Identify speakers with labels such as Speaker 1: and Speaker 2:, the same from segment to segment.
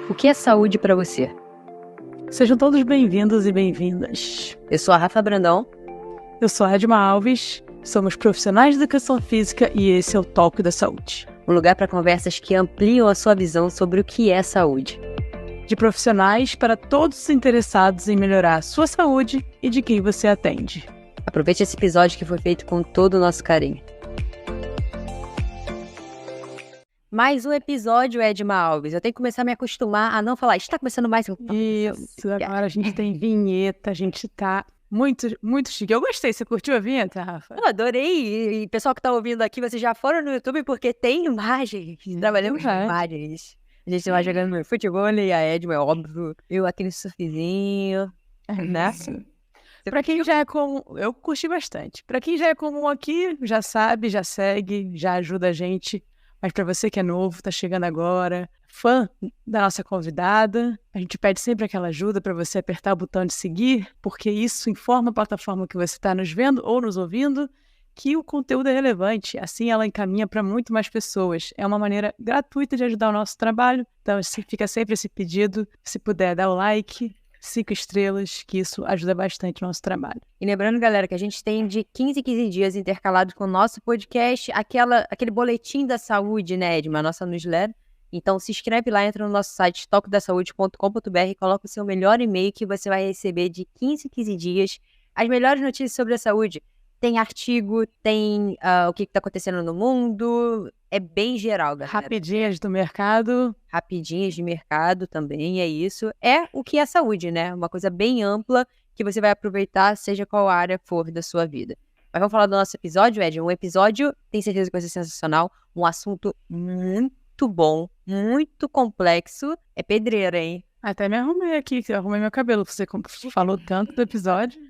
Speaker 1: O que é saúde para você?
Speaker 2: Sejam todos bem-vindos e bem-vindas.
Speaker 1: Eu sou a Rafa Brandão.
Speaker 2: Eu sou a Edma Alves, somos profissionais de educação física e esse é o Talk da Saúde.
Speaker 1: Um lugar para conversas que ampliam a sua visão sobre o que é saúde.
Speaker 2: De profissionais para todos os interessados em melhorar a sua saúde e de quem você atende.
Speaker 1: Aproveite esse episódio que foi feito com todo o nosso carinho. Mais um episódio, Edma Alves. Eu tenho que começar a me acostumar a não falar. Está começando mais um...
Speaker 2: Isso, agora a gente tem vinheta, a gente tá muito chique. Eu gostei, você curtiu a vinheta, Rafa?
Speaker 1: Eu adorei. E pessoal que está ouvindo aqui, vocês já foram no YouTube porque tem imagens. Trabalhamos com imagens. A gente vai jogando futebol e a Edma, é óbvio. Eu aqui no surfzinho, né?
Speaker 2: Pra quem já é comum, eu curti bastante. Pra quem já é comum aqui, já sabe, já segue, já ajuda a gente. Mas para você que é novo, tá chegando agora, fã da nossa convidada, a gente pede sempre aquela ajuda para você apertar o botão de seguir, porque isso informa a plataforma que você está nos vendo ou nos ouvindo que o conteúdo é relevante. Assim ela encaminha para muito mais pessoas. É uma maneira gratuita de ajudar o nosso trabalho. Então fica sempre esse pedido, se puder dar o like, 5 estrelas, que isso ajuda bastante o nosso trabalho.
Speaker 1: E lembrando, galera, que a gente tem de 15 em 15 dias intercalados com o nosso podcast, aquele boletim da saúde, né, Edma, a nossa newsletter. Então se inscreve lá, entra no nosso site toquedasaude.com.br e coloca o seu melhor e-mail que você vai receber de 15 em 15 dias as melhores notícias sobre a saúde. Tem artigo, tem o que está acontecendo no mundo, é bem geral, galera.
Speaker 2: Rapidinhas do mercado.
Speaker 1: Rapidinhas de mercado também, é isso. É o que é saúde, né? Uma coisa bem ampla que você vai aproveitar, seja qual área for da sua vida. Mas vamos falar do nosso episódio, Ed? Um episódio, tenho certeza que vai ser sensacional, um assunto muito bom, muito complexo. É pedreira, hein?
Speaker 2: Até me arrumei aqui, arrumei meu cabelo. Você falou tanto do episódio,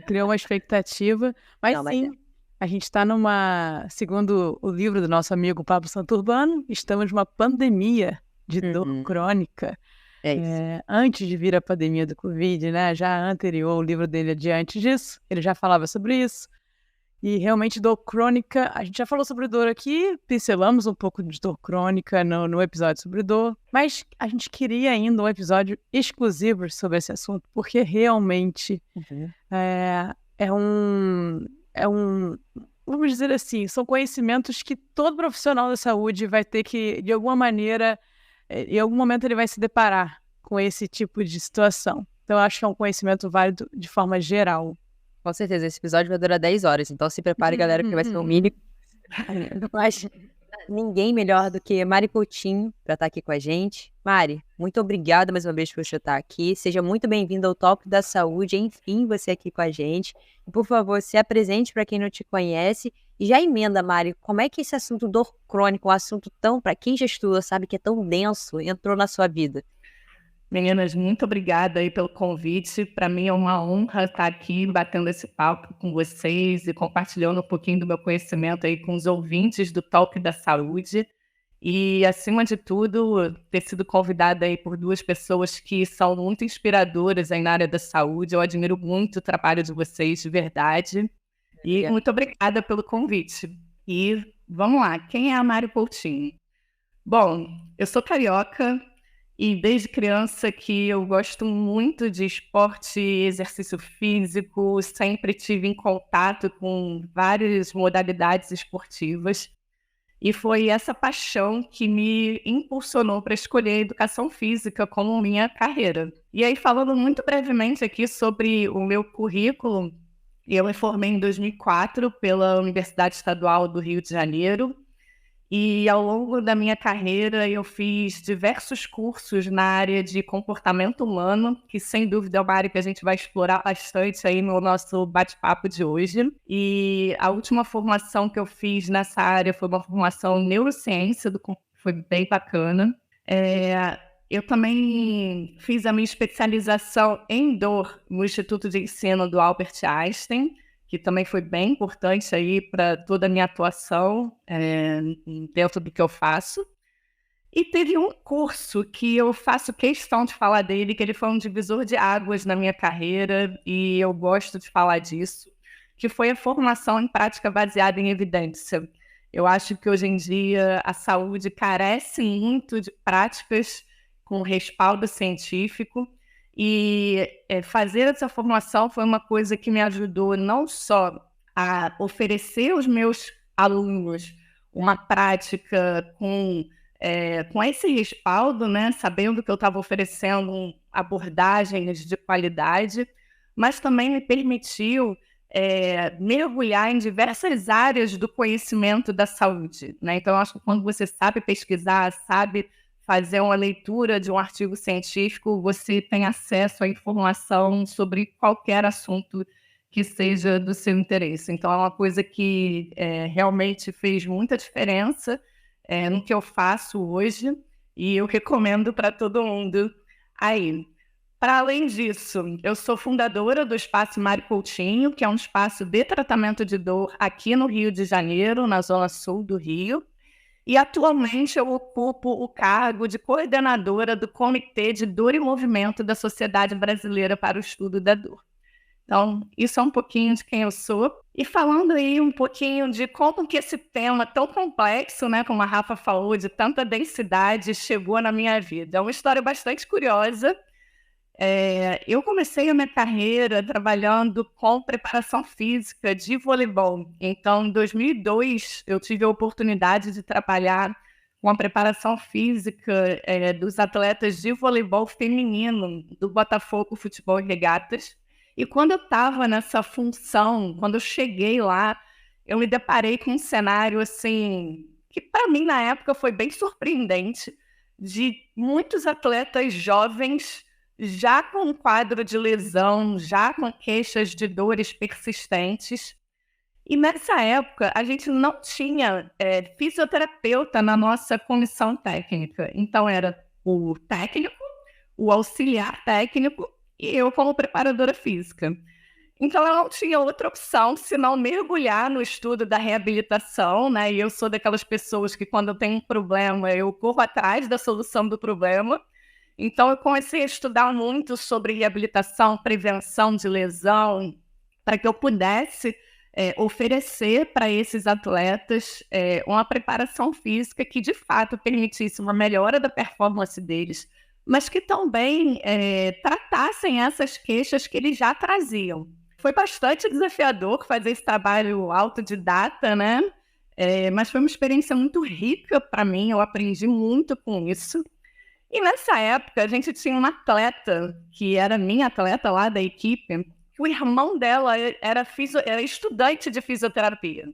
Speaker 2: criou uma expectativa. Mas a gente está segundo o livro do nosso amigo Pablo Santurbano, estamos numa pandemia de dor crônica.
Speaker 1: É isso.
Speaker 2: Antes de vir a pandemia do Covid, né? Já anterior, o livro dele é de antes disso, ele já falava sobre isso. E realmente dor crônica, a gente já falou sobre dor aqui, pincelamos um pouco de dor crônica no episódio sobre dor, mas a gente queria ainda um episódio exclusivo sobre esse assunto, porque realmente vamos dizer assim, são conhecimentos que todo profissional da saúde vai ter que, de alguma maneira, em algum momento ele vai se deparar com esse tipo de situação. Então, eu acho que é um conhecimento válido de forma geral.
Speaker 1: Com certeza, esse episódio vai durar 10 horas, então se prepare, galera, porque vai ser um mini. Mas ninguém melhor do que Mari Coutinho para estar aqui com a gente. Mari, muito obrigada mais uma vez por você estar aqui. Seja muito bem-vinda ao Talk da Saúde. Enfim, você aqui com a gente. E, por favor, se apresente para quem não te conhece. E já emenda, Mari, como é que esse assunto dor crônica, um assunto tão, para quem já estuda, sabe que é tão denso, entrou na sua vida?
Speaker 3: Meninas, muito obrigada aí pelo convite. Para mim é uma honra estar aqui batendo esse papo com vocês e compartilhando um pouquinho do meu conhecimento aí com os ouvintes do Talk da Saúde. E, acima de tudo, ter sido convidada aí por 2 pessoas que são muito inspiradoras aí na área da saúde. Eu admiro muito o trabalho de vocês, de verdade. E muito obrigada pelo convite. E vamos lá, quem é a Mari Coutinho? Bom, eu sou carioca. E desde criança que eu gosto muito de esporte e exercício físico, sempre tive em contato com várias modalidades esportivas. E foi essa paixão que me impulsionou para escolher a educação física como minha carreira. E aí, falando muito brevemente aqui sobre o meu currículo, eu me formei em 2004 pela Universidade Estadual do Rio de Janeiro. E ao longo da minha carreira eu fiz diversos cursos na área de comportamento humano, que sem dúvida é uma área que a gente vai explorar bastante aí no nosso bate-papo de hoje. E a última formação que eu fiz nessa área foi uma formação em neurociência, foi bem bacana. Eu também fiz a minha especialização em dor no Instituto de Ensino do Albert Einstein, que também foi bem importante aí para toda a minha atuação dentro do que eu faço. E teve um curso que eu faço questão de falar dele, que ele foi um divisor de águas na minha carreira, e eu gosto de falar disso, que foi a formação em prática baseada em evidência. Eu acho que hoje em dia a saúde carece muito de práticas com respaldo científico. E fazer essa formação foi uma coisa que me ajudou não só a oferecer aos meus alunos uma prática com esse respaldo, né, sabendo que eu estava oferecendo abordagens de qualidade, mas também me permitiu mergulhar em diversas áreas do conhecimento da saúde, né? Então, eu acho que quando você sabe pesquisar, sabe fazer uma leitura de um artigo científico, você tem acesso à informação sobre qualquer assunto que seja do seu interesse. Então, é uma coisa que realmente fez muita diferença no que eu faço hoje, e eu recomendo para todo mundo aí. Para além disso, eu sou fundadora do Espaço Mário Coutinho, que é um espaço de tratamento de dor aqui no Rio de Janeiro, na zona sul do Rio. E atualmente eu ocupo o cargo de coordenadora do Comitê de Dor e Movimento da Sociedade Brasileira para o Estudo da Dor. Então, isso é um pouquinho de quem eu sou. E falando aí um pouquinho de como que esse tema tão complexo, né, como a Rafa falou, de tanta densidade, chegou na minha vida. É uma história bastante curiosa. Eu comecei a minha carreira trabalhando com preparação física de voleibol. Então, em 2002, eu tive a oportunidade de trabalhar com a preparação física dos atletas de voleibol feminino do Botafogo Futebol e Regatas. E quando eu estava nessa função, quando eu cheguei lá, eu me deparei com um cenário assim, que para mim na época foi bem surpreendente, de muitos atletas jovens já com um quadro de lesão, já com queixas de dores persistentes. E nessa época, a gente não tinha fisioterapeuta na nossa comissão técnica. Então, era o técnico, o auxiliar técnico e eu como preparadora física. Então, eu não tinha outra opção senão mergulhar no estudo da reabilitação, né? E eu sou daquelas pessoas que, quando eu tenho um problema, eu corro atrás da solução do problema. Então, eu comecei a estudar muito sobre reabilitação, prevenção de lesão, para que eu pudesse oferecer para esses atletas uma preparação física que, de fato, permitisse uma melhora da performance deles, mas que também tratassem essas queixas que eles já traziam. Foi bastante desafiador fazer esse trabalho autodidata, né? Mas foi uma experiência muito rica para mim, eu aprendi muito com isso. E nessa época, a gente tinha uma atleta, que era minha atleta lá da equipe, o irmão dela era estudante de fisioterapia.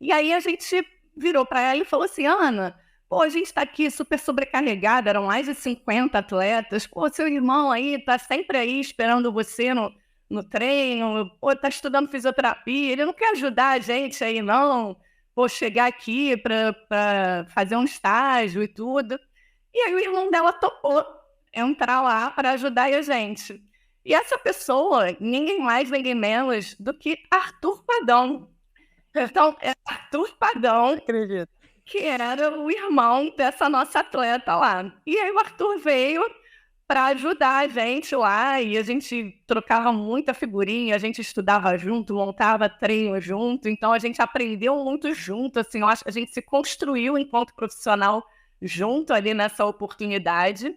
Speaker 3: E aí a gente virou para ela e falou assim: Ana, pô, a gente está aqui super sobrecarregada, eram mais de 50 atletas, pô, seu irmão aí está sempre aí esperando você no treino, pô, está estudando fisioterapia, ele não quer ajudar a gente aí não, pô, chegar aqui para fazer um estágio e tudo. E aí o irmão dela topou entrar lá para ajudar a gente. E essa pessoa, ninguém mais, ninguém menos do que Arthur Padão. Então, é Arthur Padão,
Speaker 1: Acredito.
Speaker 3: que era o irmão dessa nossa atleta lá. E aí o Arthur veio para ajudar a gente lá, e a gente trocava muita figurinha, a gente estudava junto, montava treino junto, então a gente aprendeu muito junto, assim, eu acho que a gente se construiu enquanto profissional junto ali nessa oportunidade.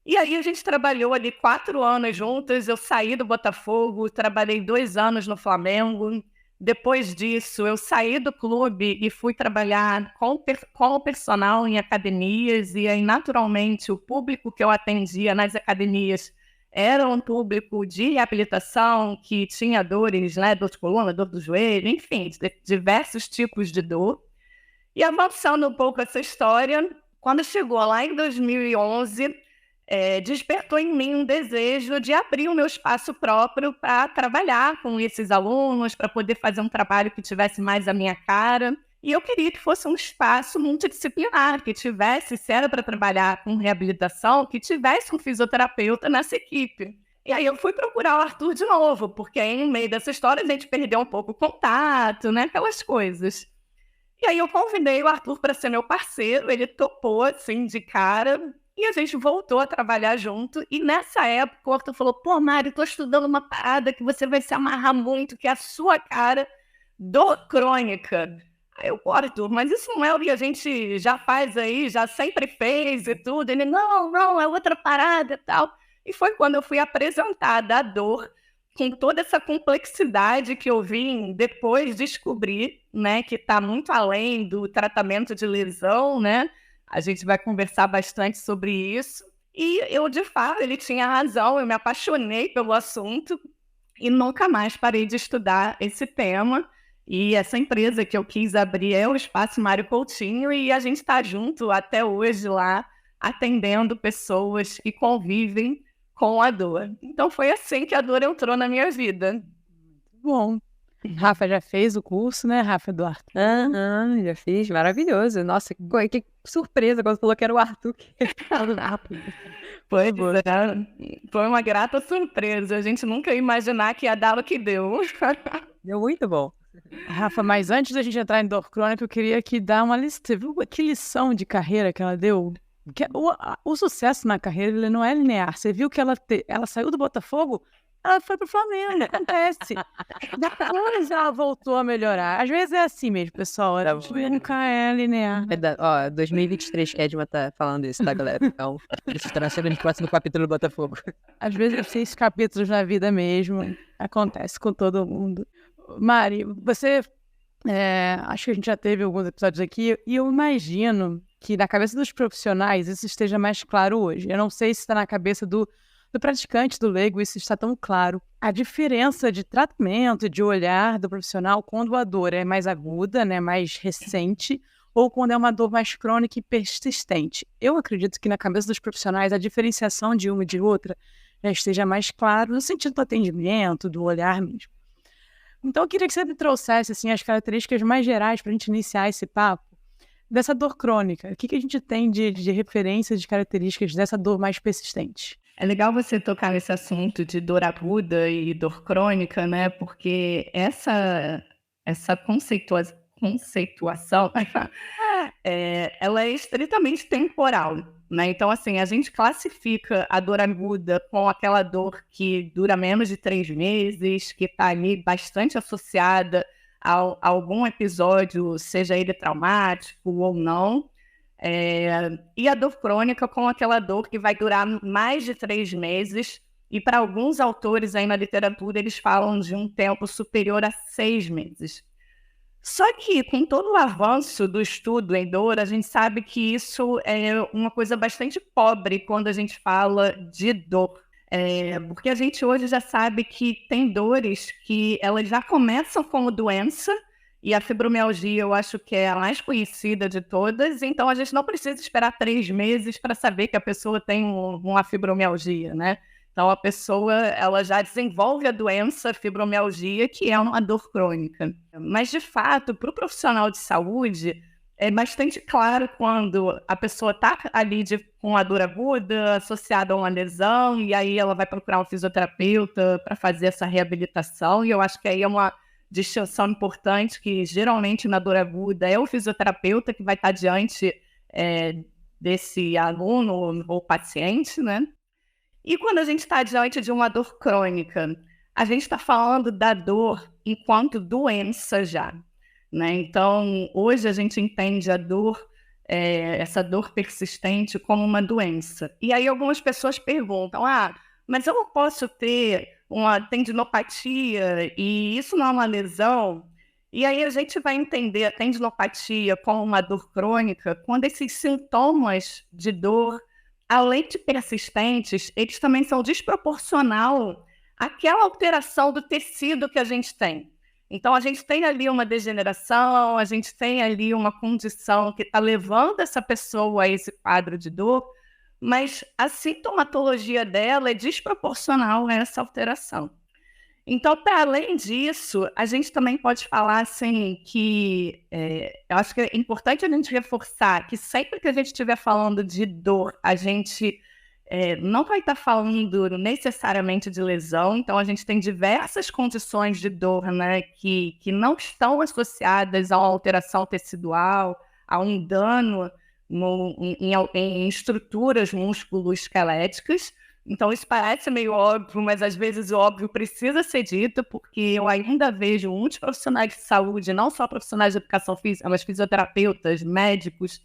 Speaker 3: E aí a gente trabalhou ali 4 anos juntos, eu saí do Botafogo, trabalhei 2 anos no Flamengo. Depois disso, eu saí do clube e fui trabalhar com o personal em academias, e aí, naturalmente, o público que eu atendia nas academias era um público de reabilitação, que tinha dores, né, dor de coluna, dor do joelho, enfim, diversos tipos de dor. E avançando um pouco essa história, quando chegou lá em 2011, despertou em mim um desejo de abrir o meu espaço próprio para trabalhar com esses alunos, para poder fazer um trabalho que tivesse mais a minha cara. E eu queria que fosse um espaço multidisciplinar, que tivesse, se era para trabalhar com reabilitação, que tivesse um fisioterapeuta nessa equipe. E aí eu fui procurar o Arthur de novo, porque aí, no meio dessa história a gente perdeu um pouco o contato, né, aquelas coisas. E aí eu convidei o Arthur para ser meu parceiro, ele topou assim de cara, e a gente voltou a trabalhar junto. E nessa época o Arthur falou: pô, Mari, tô estudando uma parada que você vai se amarrar muito, que é a sua cara, dor crônica. Aí eu, Arthur, mas isso não é o que a gente já faz aí, já sempre fez e tudo. Ele, não, é outra parada e tal. E foi quando eu fui apresentada a dor, com toda essa complexidade que eu vim depois descobrir, né, que está muito além do tratamento de lesão, né? A gente vai conversar bastante sobre isso. E eu, de fato, ele tinha razão, eu me apaixonei pelo assunto e nunca mais parei de estudar esse tema. E essa empresa que eu quis abrir é o Espaço Mário Coutinho e a gente está junto até hoje lá, atendendo pessoas que convivem com a dor. Então foi assim que a dor entrou na minha vida.
Speaker 2: Bom, Rafa já fez o curso, né, Rafa, do Arthur?
Speaker 1: Já fiz, maravilhoso. Nossa, que surpresa quando falou que era o Arthur.
Speaker 3: Foi uma grata surpresa. A gente nunca ia imaginar que ia dar o que deu.
Speaker 1: Deu muito bom.
Speaker 2: Rafa, mas antes da gente entrar em dor crônica, eu queria aqui dar uma lista. Você viu que lição de carreira que ela deu? O sucesso na carreira, ele não é linear. Você viu que ela saiu do Botafogo, ela foi pro Flamengo, acontece. Depois ela voltou a melhorar. Às vezes é assim mesmo, pessoal. Nunca é linear.
Speaker 1: 2023 que a Edma tá falando isso, tá, galera? Então, estará chegando no próximo capítulo do Botafogo.
Speaker 2: Às vezes 6 capítulos na vida mesmo. Acontece com todo mundo. Mari, você... acho que a gente já teve alguns episódios aqui e eu imagino que na cabeça dos profissionais isso esteja mais claro hoje. Eu não sei se está na cabeça do praticante, do leigo, isso está tão claro. A diferença de tratamento, de olhar do profissional quando a dor é mais aguda, né, mais recente, ou quando é uma dor mais crônica e persistente. Eu acredito que na cabeça dos profissionais a diferenciação de uma e de outra já esteja mais claro no sentido do atendimento, do olhar mesmo. Então eu queria que você me trouxesse assim, as características mais gerais para a gente iniciar esse papo dessa dor crônica. O que a gente tem de referências, de características dessa dor mais persistente?
Speaker 3: É legal você tocar nesse assunto de dor aguda e dor crônica, né? Porque essa conceituação ela é estritamente temporal, né? Então, assim, a gente classifica a dor aguda com aquela dor que dura menos de 3 meses, que está ali bastante associada a algum episódio, seja ele traumático ou não. E a dor crônica com aquela dor que vai durar mais de 3 meses, e para alguns autores aí na literatura eles falam de um tempo superior a 6 meses. Só que com todo o avanço do estudo em dor, a gente sabe que isso é uma coisa bastante pobre quando a gente fala de dor. Porque a gente hoje já sabe que tem dores que elas já começam como doença, e a fibromialgia eu acho que é a mais conhecida de todas, então a gente não precisa esperar 3 meses para saber que a pessoa tem uma fibromialgia, né? Então a pessoa ela já desenvolve a doença fibromialgia, que é uma dor crônica. Mas de fato, para o profissional de saúde, é bastante claro quando a pessoa está ali com a dor aguda, associada a uma lesão, e aí ela vai procurar um fisioterapeuta para fazer essa reabilitação, e eu acho que aí é uma distinção importante, que geralmente na dor aguda é o fisioterapeuta que vai estar diante desse aluno ou paciente, né? E quando a gente está diante de uma dor crônica, a gente está falando da dor enquanto doença já, né? Então, hoje a gente entende a dor, essa dor persistente, como uma doença. E aí algumas pessoas perguntam, mas eu não posso ter uma tendinopatia e isso não é uma lesão? E aí a gente vai entender a tendinopatia como uma dor crônica quando esses sintomas de dor, além de persistentes, eles também são desproporcional àquela alteração do tecido que a gente tem. Então, a gente tem ali uma degeneração, a gente tem ali uma condição que está levando essa pessoa a esse quadro de dor, mas a sintomatologia dela é desproporcional a essa alteração. Então, para além disso, a gente também pode falar assim que eu acho que é importante a gente reforçar que sempre que a gente estiver falando de dor, a gente não vai estar falando necessariamente de lesão. Então, a gente tem diversas condições de dor, né, que não estão associadas a uma alteração tecidual, a um dano em estruturas musculoesqueléticas, Então, isso parece meio óbvio, mas às vezes o óbvio precisa ser dito, porque eu ainda vejo muitos profissionais de saúde, não só profissionais de educação física, mas fisioterapeutas, médicos,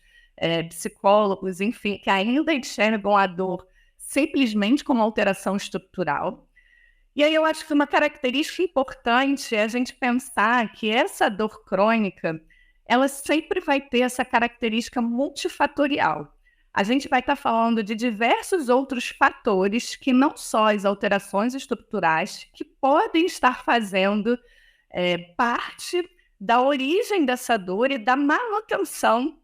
Speaker 3: psicólogos, enfim, que ainda enxergam a dor simplesmente como alteração estrutural. E aí eu acho que uma característica importante é a gente pensar que essa dor crônica, ela sempre vai ter essa característica multifatorial. A gente vai estar falando de diversos outros fatores que não só as alterações estruturais, que podem estar fazendo parte da origem dessa dor e da manutenção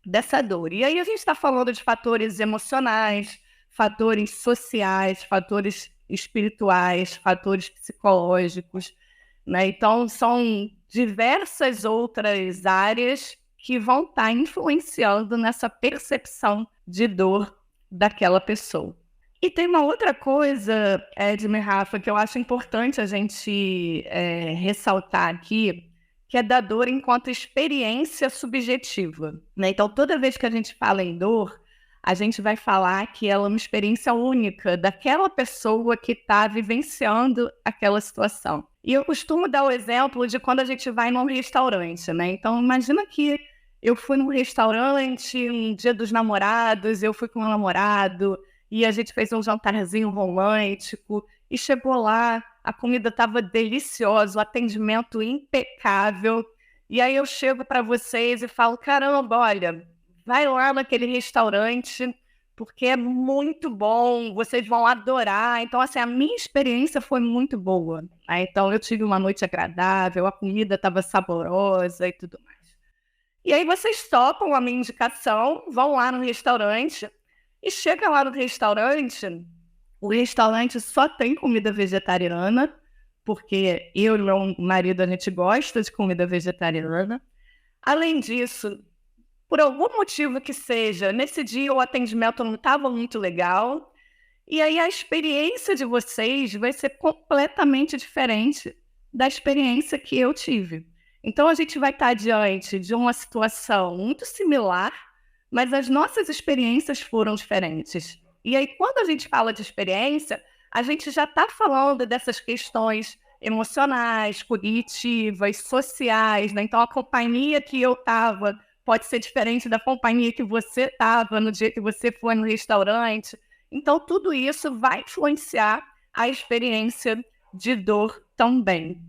Speaker 3: dessa dor. E aí a gente está falando de fatores emocionais, fatores sociais, fatores espirituais, fatores psicológicos, né? Então, são diversas outras áreas que vão estar influenciando nessa percepção de dor daquela pessoa. E tem uma outra coisa, Edme e Rafa, que eu acho importante a gente ressaltar aqui, que é da dor enquanto experiência subjetiva, né? Então, toda vez que a gente fala em dor, a gente vai falar que ela é uma experiência única daquela pessoa que está vivenciando aquela situação. E eu costumo dar o exemplo de quando a gente vai num restaurante, né? Então, imagina que eu fui num restaurante, um dia dos namorados, eu fui com meu namorado, e a gente fez um jantarzinho romântico, e chegou lá, a comida estava deliciosa, o atendimento impecável, e aí eu chego para vocês e falo, caramba, olha, vai lá naquele restaurante, porque é muito bom, vocês vão adorar. Então, assim, a minha experiência foi muito boa. Então, eu tive uma noite agradável, a comida estava saborosa e tudo mais. E aí vocês topam a minha indicação, vão lá no restaurante, e chega lá no restaurante, o restaurante só tem comida vegetariana, porque eu e meu marido, a gente gosta de comida vegetariana. Além disso, por algum motivo que seja, nesse dia o atendimento não estava muito legal, e aí a experiência de vocês vai ser completamente diferente da experiência que eu tive. Então, a gente vai estar diante de uma situação muito similar, mas as nossas experiências foram diferentes. E aí, quando a gente fala de experiência, a gente já está falando dessas questões emocionais, cognitivas, sociais, né? Então, a companhia que eu estava pode ser diferente da companhia que você estava no dia que você foi no restaurante. Então, tudo isso vai influenciar a experiência de dor também,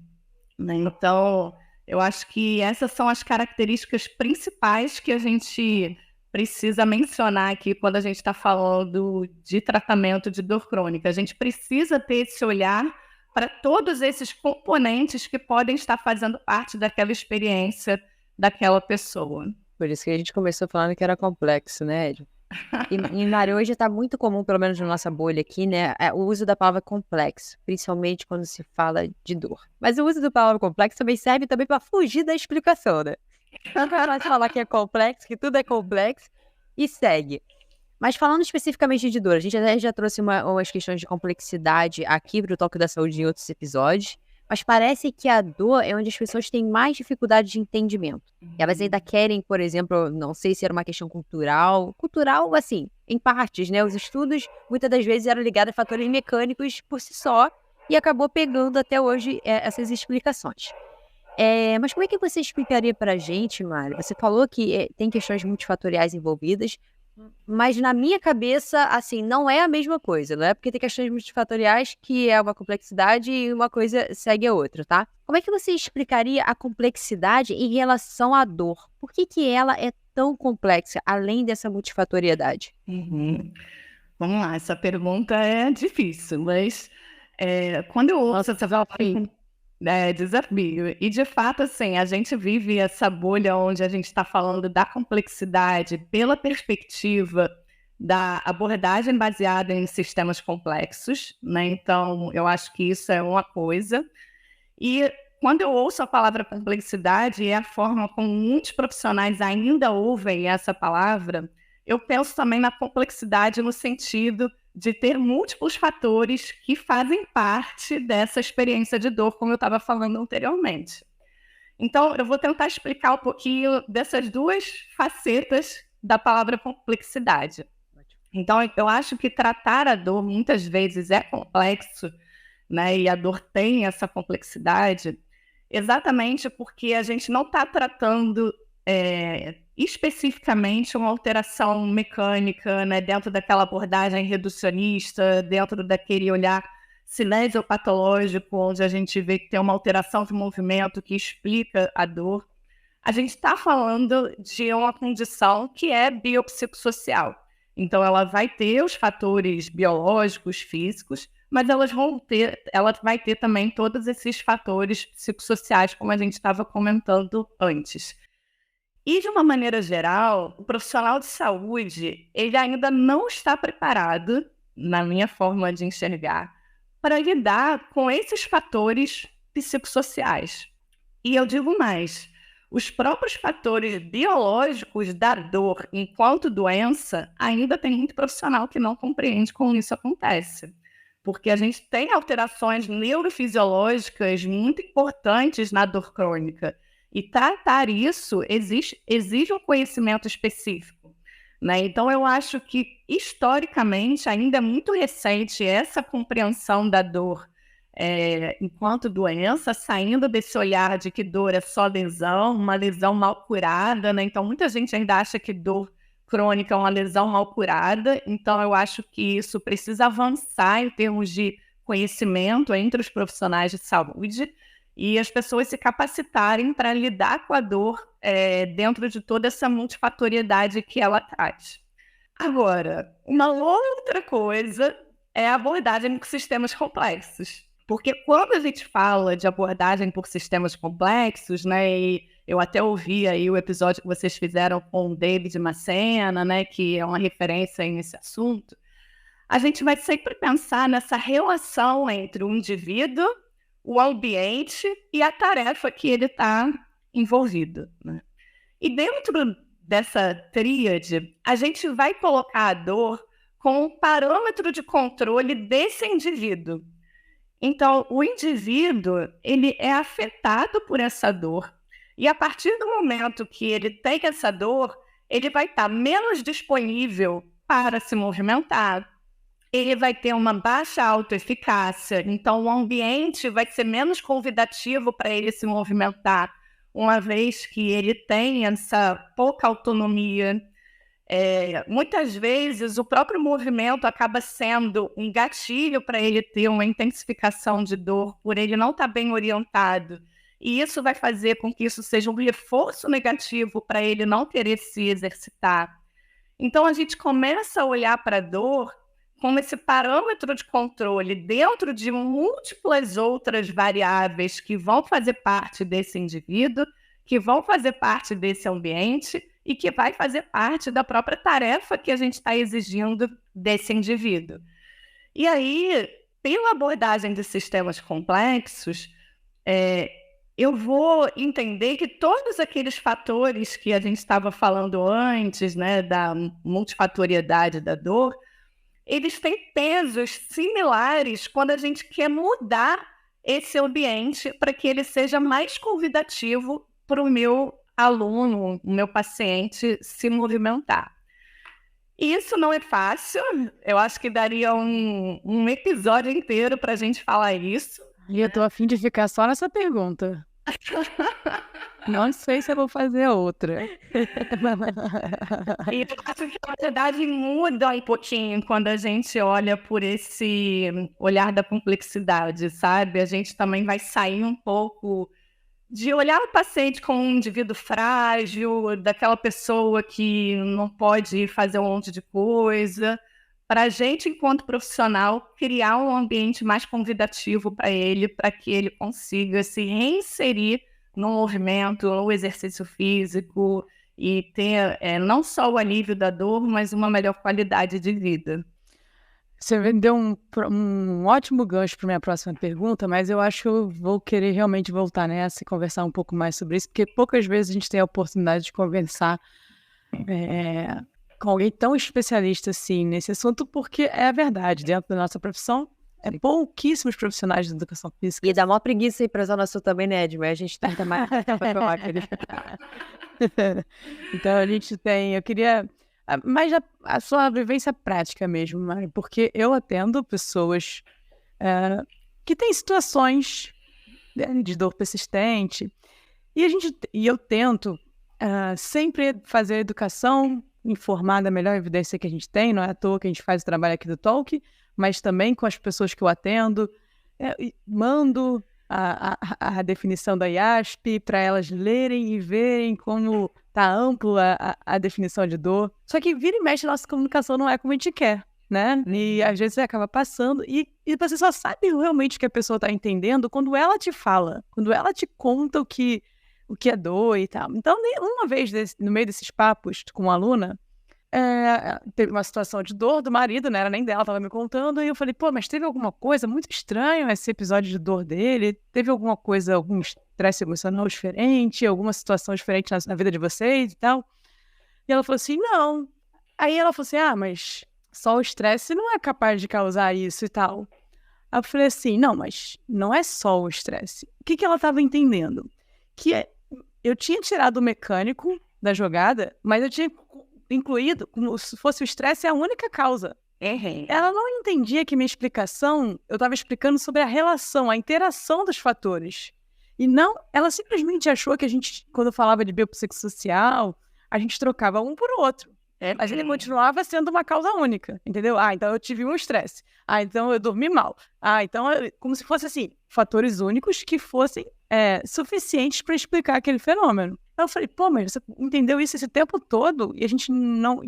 Speaker 3: né? Então, eu acho que essas são as características principais que a gente precisa mencionar aqui quando a gente está falando de tratamento de dor crônica. A gente precisa ter esse olhar para todos esses componentes que podem estar fazendo parte daquela experiência daquela pessoa.
Speaker 1: Por isso que a gente começou falando que era complexo, né, Ed? E Mari, hoje está muito comum, pelo menos na nossa bolha aqui, né, o uso da palavra complexo, principalmente quando se fala de dor. Mas o uso da palavra complexo também serve também para fugir da explicação, né? Para falar que é complexo, que tudo é complexo, e segue. Mas falando especificamente de dor, a gente até já trouxe umas questões de complexidade aqui para o Toque da Saúde em outros episódios, mas parece que a dor é onde as pessoas têm mais dificuldade de entendimento. Elas ainda querem, por exemplo, não sei se era uma questão cultural, assim, em partes, né? Os estudos, muitas das vezes, eram ligados a fatores mecânicos por si só, e acabou pegando até hoje essas explicações. Mas como é que você explicaria para a gente, Mari? Você falou que tem questões multifatoriais envolvidas, mas na minha cabeça, assim, não é a mesma coisa, não é? Porque tem questões multifatoriais que é uma complexidade e uma coisa segue a outra, tá? Como é que você explicaria a complexidade em relação à dor? Por que ela é tão complexa, além dessa multifatoriedade?
Speaker 3: Vamos lá, essa pergunta é difícil, mas quando eu ouço essa desafio. E, de fato, assim, a gente vive essa bolha onde a gente está falando da complexidade pela perspectiva da abordagem baseada em sistemas complexos, né? Então, eu acho que isso é uma coisa. E quando eu ouço a palavra complexidade e a forma como muitos profissionais ainda ouvem essa palavra, eu penso também na complexidade no sentido de ter múltiplos fatores que fazem parte dessa experiência de dor, como eu estava falando anteriormente. Então, eu vou tentar explicar um pouquinho dessas duas facetas da palavra complexidade. Então, eu acho que tratar a dor muitas vezes é complexo, né? E a dor tem essa complexidade, exatamente porque a gente não está tratando especificamente uma alteração mecânica, né? Dentro daquela abordagem reducionista, dentro daquele olhar cinesiopatológico, onde a gente vê que tem uma alteração de movimento que explica a dor. A gente está falando de uma condição que é biopsicossocial. Então, ela vai ter os fatores biológicos, físicos, mas ela vai ter também todos esses fatores psicossociais, como a gente estava comentando antes. E, de uma maneira geral, o profissional de saúde, ele ainda não está preparado, na minha forma de enxergar, para lidar com esses fatores psicossociais. E eu digo mais, os próprios fatores biológicos da dor enquanto doença, ainda tem muito profissional que não compreende como isso acontece. Porque a gente tem alterações neurofisiológicas muito importantes na dor crônica. E tratar isso exige um conhecimento específico, né? Então, eu acho que, historicamente, ainda é muito recente essa compreensão da dor enquanto doença, saindo desse olhar de que dor é só lesão, uma lesão mal curada, né? Então, muita gente ainda acha que dor crônica é uma lesão mal curada. Então, eu acho que isso precisa avançar em termos de conhecimento entre os profissionais de saúde e as pessoas se capacitarem para lidar com a dor dentro de toda essa multifatoriedade que ela traz. Agora, uma outra coisa é a abordagem por sistemas complexos. Porque quando a gente fala de abordagem por sistemas complexos, né, e eu até ouvi aí o episódio que vocês fizeram com o David Macena, né, que é uma referência nesse assunto, a gente vai sempre pensar nessa relação entre o indivíduo, o ambiente e a tarefa que ele está envolvido, né? E dentro dessa tríade, a gente vai colocar a dor como um parâmetro de controle desse indivíduo. Então, o indivíduo, ele é afetado por essa dor, e a partir do momento que ele tem essa dor, ele vai estar menos disponível para se movimentar, ele vai ter uma baixa autoeficácia, então o ambiente vai ser menos convidativo para ele se movimentar, uma vez que ele tem essa pouca autonomia. Muitas vezes o próprio movimento acaba sendo um gatilho para ele ter uma intensificação de dor, por ele não estar bem orientado. E isso vai fazer com que isso seja um reforço negativo para ele não querer se exercitar. Então a gente começa a olhar para a dor como esse parâmetro de controle dentro de múltiplas outras variáveis que vão fazer parte desse indivíduo, que vão fazer parte desse ambiente e que vai fazer parte da própria tarefa que a gente está exigindo desse indivíduo. E aí, pela abordagem de sistemas complexos, eu vou entender que todos aqueles fatores que a gente estava falando antes, né, da multifatoriedade da dor, eles têm pesos similares quando a gente quer mudar esse ambiente para que ele seja mais convidativo para o meu aluno, o meu paciente se movimentar. E isso não é fácil, eu acho que daria um episódio inteiro para a gente falar isso.
Speaker 2: E eu tô a fim de ficar só nessa pergunta. Não sei se eu vou fazer outra.
Speaker 3: E eu acho que a verdade muda um pouquinho quando a gente olha por esse olhar da complexidade, sabe? A gente também vai sair um pouco de olhar o paciente como um indivíduo frágil, daquela pessoa que não pode fazer um monte de coisa, para a gente, enquanto profissional, criar um ambiente mais convidativo para ele, para que ele consiga se reinserir no movimento, no exercício físico e ter não só o alívio da dor, mas uma melhor qualidade de vida.
Speaker 2: Você me deu um ótimo gancho para minha próxima pergunta, mas eu acho que eu vou querer realmente voltar nessa e conversar um pouco mais sobre isso, porque poucas vezes a gente tem a oportunidade de conversar com alguém tão especialista assim nesse assunto, porque é a verdade, dentro da nossa profissão, pouquíssimos profissionais de educação física.
Speaker 1: E dá mó preguiça ir pra Zona Sul também, né, Edmar? A gente tenta mais pra falar aquele...
Speaker 2: Então a gente tem... Eu queria mas a sua vivência prática mesmo, Mari, porque eu atendo pessoas que têm situações de dor persistente, e eu tento sempre fazer a educação informar da melhor evidência que a gente tem, não é à toa que a gente faz o trabalho aqui do Talk, mas também com as pessoas que eu atendo, mando a definição da IASP para elas lerem e verem como está ampla a definição de dor. Só que vira e mexe, nossa comunicação não é como a gente quer, né? E às vezes você acaba passando e você só sabe realmente o que a pessoa está entendendo quando ela te fala, quando ela te conta o que é dor e tal. Então, uma vez no meio desses papos com uma aluna, teve uma situação de dor do marido, não era nem dela, estava me contando, e eu falei, pô, mas teve alguma coisa muito estranha esse episódio de dor dele? Teve alguma coisa, algum estresse emocional diferente, alguma situação diferente na vida de vocês e tal? E ela falou assim, não. Aí ela falou assim, mas só o estresse não é capaz de causar isso e tal. Aí eu falei assim, não, mas não é só o estresse. O que ela estava entendendo? Que eu tinha tirado o mecânico da jogada, mas eu tinha incluído como se fosse o estresse a única causa. Ela não entendia que minha explicação, eu estava explicando sobre a relação, a interação dos fatores. E não, ela simplesmente achou que a gente, quando falava de biopsicossocial, a gente trocava um por outro. Mas ele continuava sendo uma causa única, entendeu? Então eu tive um estresse. Então eu dormi mal. Então, como se fosse assim, fatores únicos que fossem suficientes para explicar aquele fenômeno. Aí eu falei, pô, mas você entendeu isso esse tempo todo e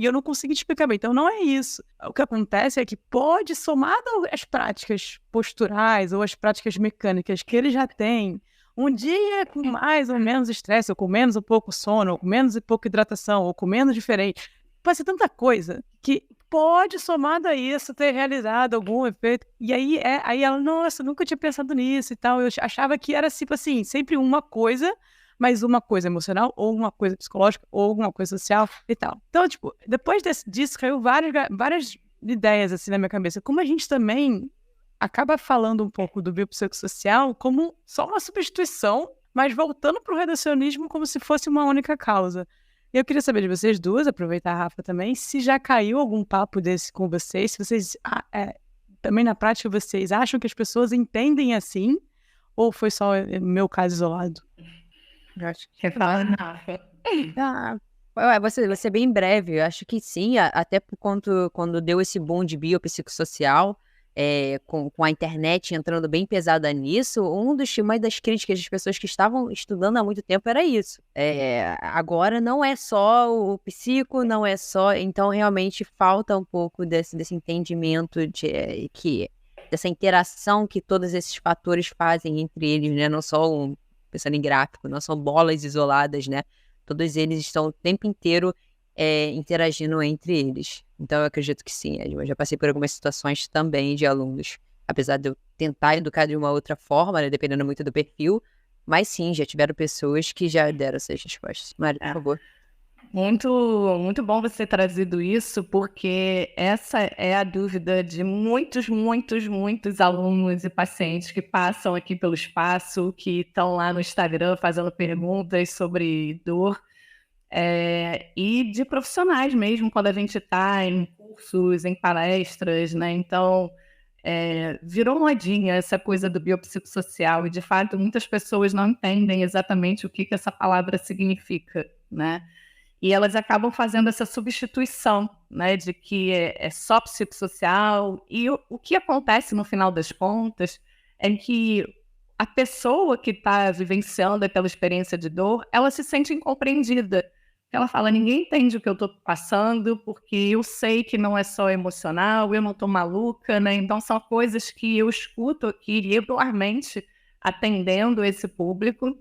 Speaker 2: eu não consegui te explicar bem. Então não é isso. O que acontece é que pode, somado às práticas posturais ou às práticas mecânicas que ele já tem, um dia com mais ou menos estresse, ou com menos ou pouco sono, ou com menos e pouca hidratação, ou com menos diferente, pode ser tanta coisa que pode, somado a isso, ter realizado algum efeito. E aí ela, nossa, nunca tinha pensado nisso e tal. Eu achava que era tipo assim, sempre uma coisa, mas uma coisa emocional, ou uma coisa psicológica, ou alguma coisa social e tal. Então, tipo, depois disso, caiu várias ideias assim na minha cabeça. Como a gente também acaba falando um pouco do biopsicossocial como só uma substituição, mas voltando para o reducionismo como se fosse uma única causa. Eu queria saber de vocês duas, aproveitar a Rafa também, se já caiu algum papo desse com vocês, se vocês, também na prática, vocês acham que as pessoas entendem assim, ou foi só meu caso isolado?
Speaker 3: Quer falar, Rafa?
Speaker 1: Você bem breve, eu acho que sim, até por quando deu esse boom de biopsicossocial, com a internet entrando bem pesada nisso, uma das críticas das pessoas que estavam estudando há muito tempo era isso. Agora não é só o psico, não é só... Então, realmente, falta um pouco desse entendimento dessa interação que todos esses fatores fazem entre eles, né? Não só, pensando em gráfico, não são bolas isoladas, né? Todos eles estão o tempo inteiro interagindo entre eles. Então, eu acredito que sim. Eu já passei por algumas situações também de alunos, apesar de eu tentar educar de uma outra forma, né, dependendo muito do perfil, mas sim, já tiveram pessoas que já deram essas respostas. Mari, por favor.
Speaker 3: Muito, muito bom você ter trazido isso, porque essa é a dúvida de muitos, muitos, muitos alunos e pacientes que passam aqui pelo espaço, que estão lá no Instagram fazendo perguntas sobre dor. E de profissionais mesmo, quando a gente está em cursos, em palestras, né? Então, virou modinha essa coisa do biopsicossocial e, de fato, muitas pessoas não entendem exatamente o que essa palavra significa, né? E elas acabam fazendo essa substituição, né, de que é só psicossocial. E o que acontece no final das contas é que a pessoa que está vivenciando aquela experiência de dor, ela se sente incompreendida. Ela fala, ninguém entende o que eu estou passando, porque eu sei que não é só emocional, eu não estou maluca, né? Então são coisas que eu escuto aqui regularmente atendendo esse público.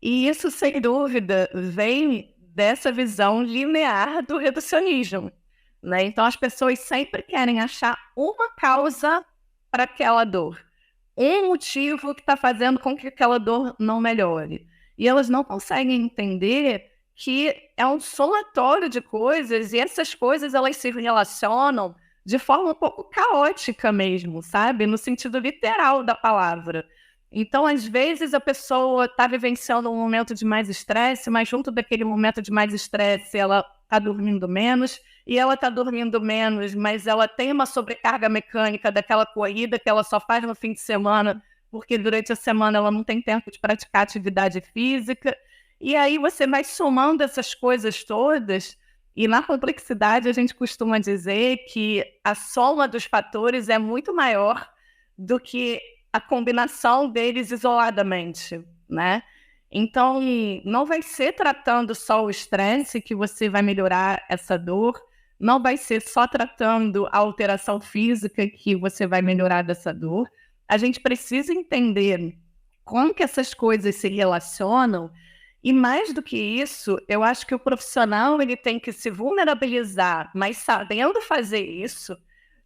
Speaker 3: E isso, sem dúvida, vem dessa visão linear do reducionismo, né? Então as pessoas sempre querem achar uma causa para aquela dor, um motivo que está fazendo com que aquela dor não melhore. E elas não conseguem entender que é um somatório de coisas, e essas coisas elas se relacionam de forma um pouco caótica mesmo, sabe? No sentido literal da palavra. Então, às vezes, a pessoa está vivenciando um momento de mais estresse, mas junto daquele momento de mais estresse, ela está dormindo menos, e ela está dormindo menos, mas ela tem uma sobrecarga mecânica daquela corrida que ela só faz no fim de semana, porque durante a semana ela não tem tempo de praticar atividade física. E aí você vai somando essas coisas todas, e na complexidade a gente costuma dizer que a soma dos fatores é muito maior do que a combinação deles isoladamente, né? Então, não vai ser tratando só o estresse que você vai melhorar essa dor, não vai ser só tratando a alteração física que você vai melhorar dessa dor. A gente precisa entender como que essas coisas se relacionam, e mais do que isso, eu acho que o profissional ele tem que se vulnerabilizar, mas sabendo fazer isso,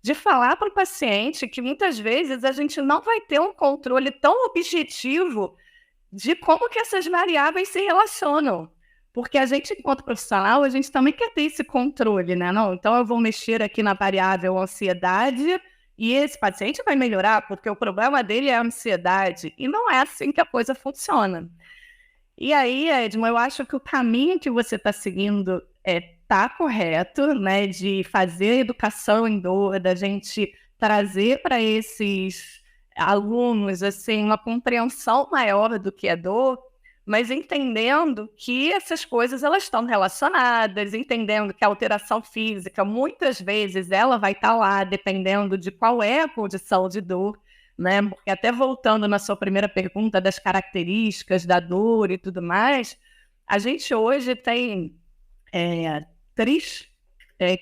Speaker 3: de falar para o paciente que muitas vezes a gente não vai ter um controle tão objetivo de como que essas variáveis se relacionam. Porque a gente, enquanto profissional, a gente também quer ter esse controle, né? Não, então eu vou mexer aqui na variável ansiedade e esse paciente vai melhorar porque o problema dele é a ansiedade. E não é assim que a coisa funciona. E aí, Edmo, eu acho que o caminho que você está seguindo tá correto, né, de fazer educação em dor, da gente trazer para esses alunos assim, uma compreensão maior do que é dor, mas entendendo que essas coisas elas estão relacionadas, entendendo que a alteração física, muitas vezes, ela vai estar lá, dependendo de qual é a condição de dor, né? Porque até voltando na sua primeira pergunta das características da dor e tudo mais, a gente hoje tem 3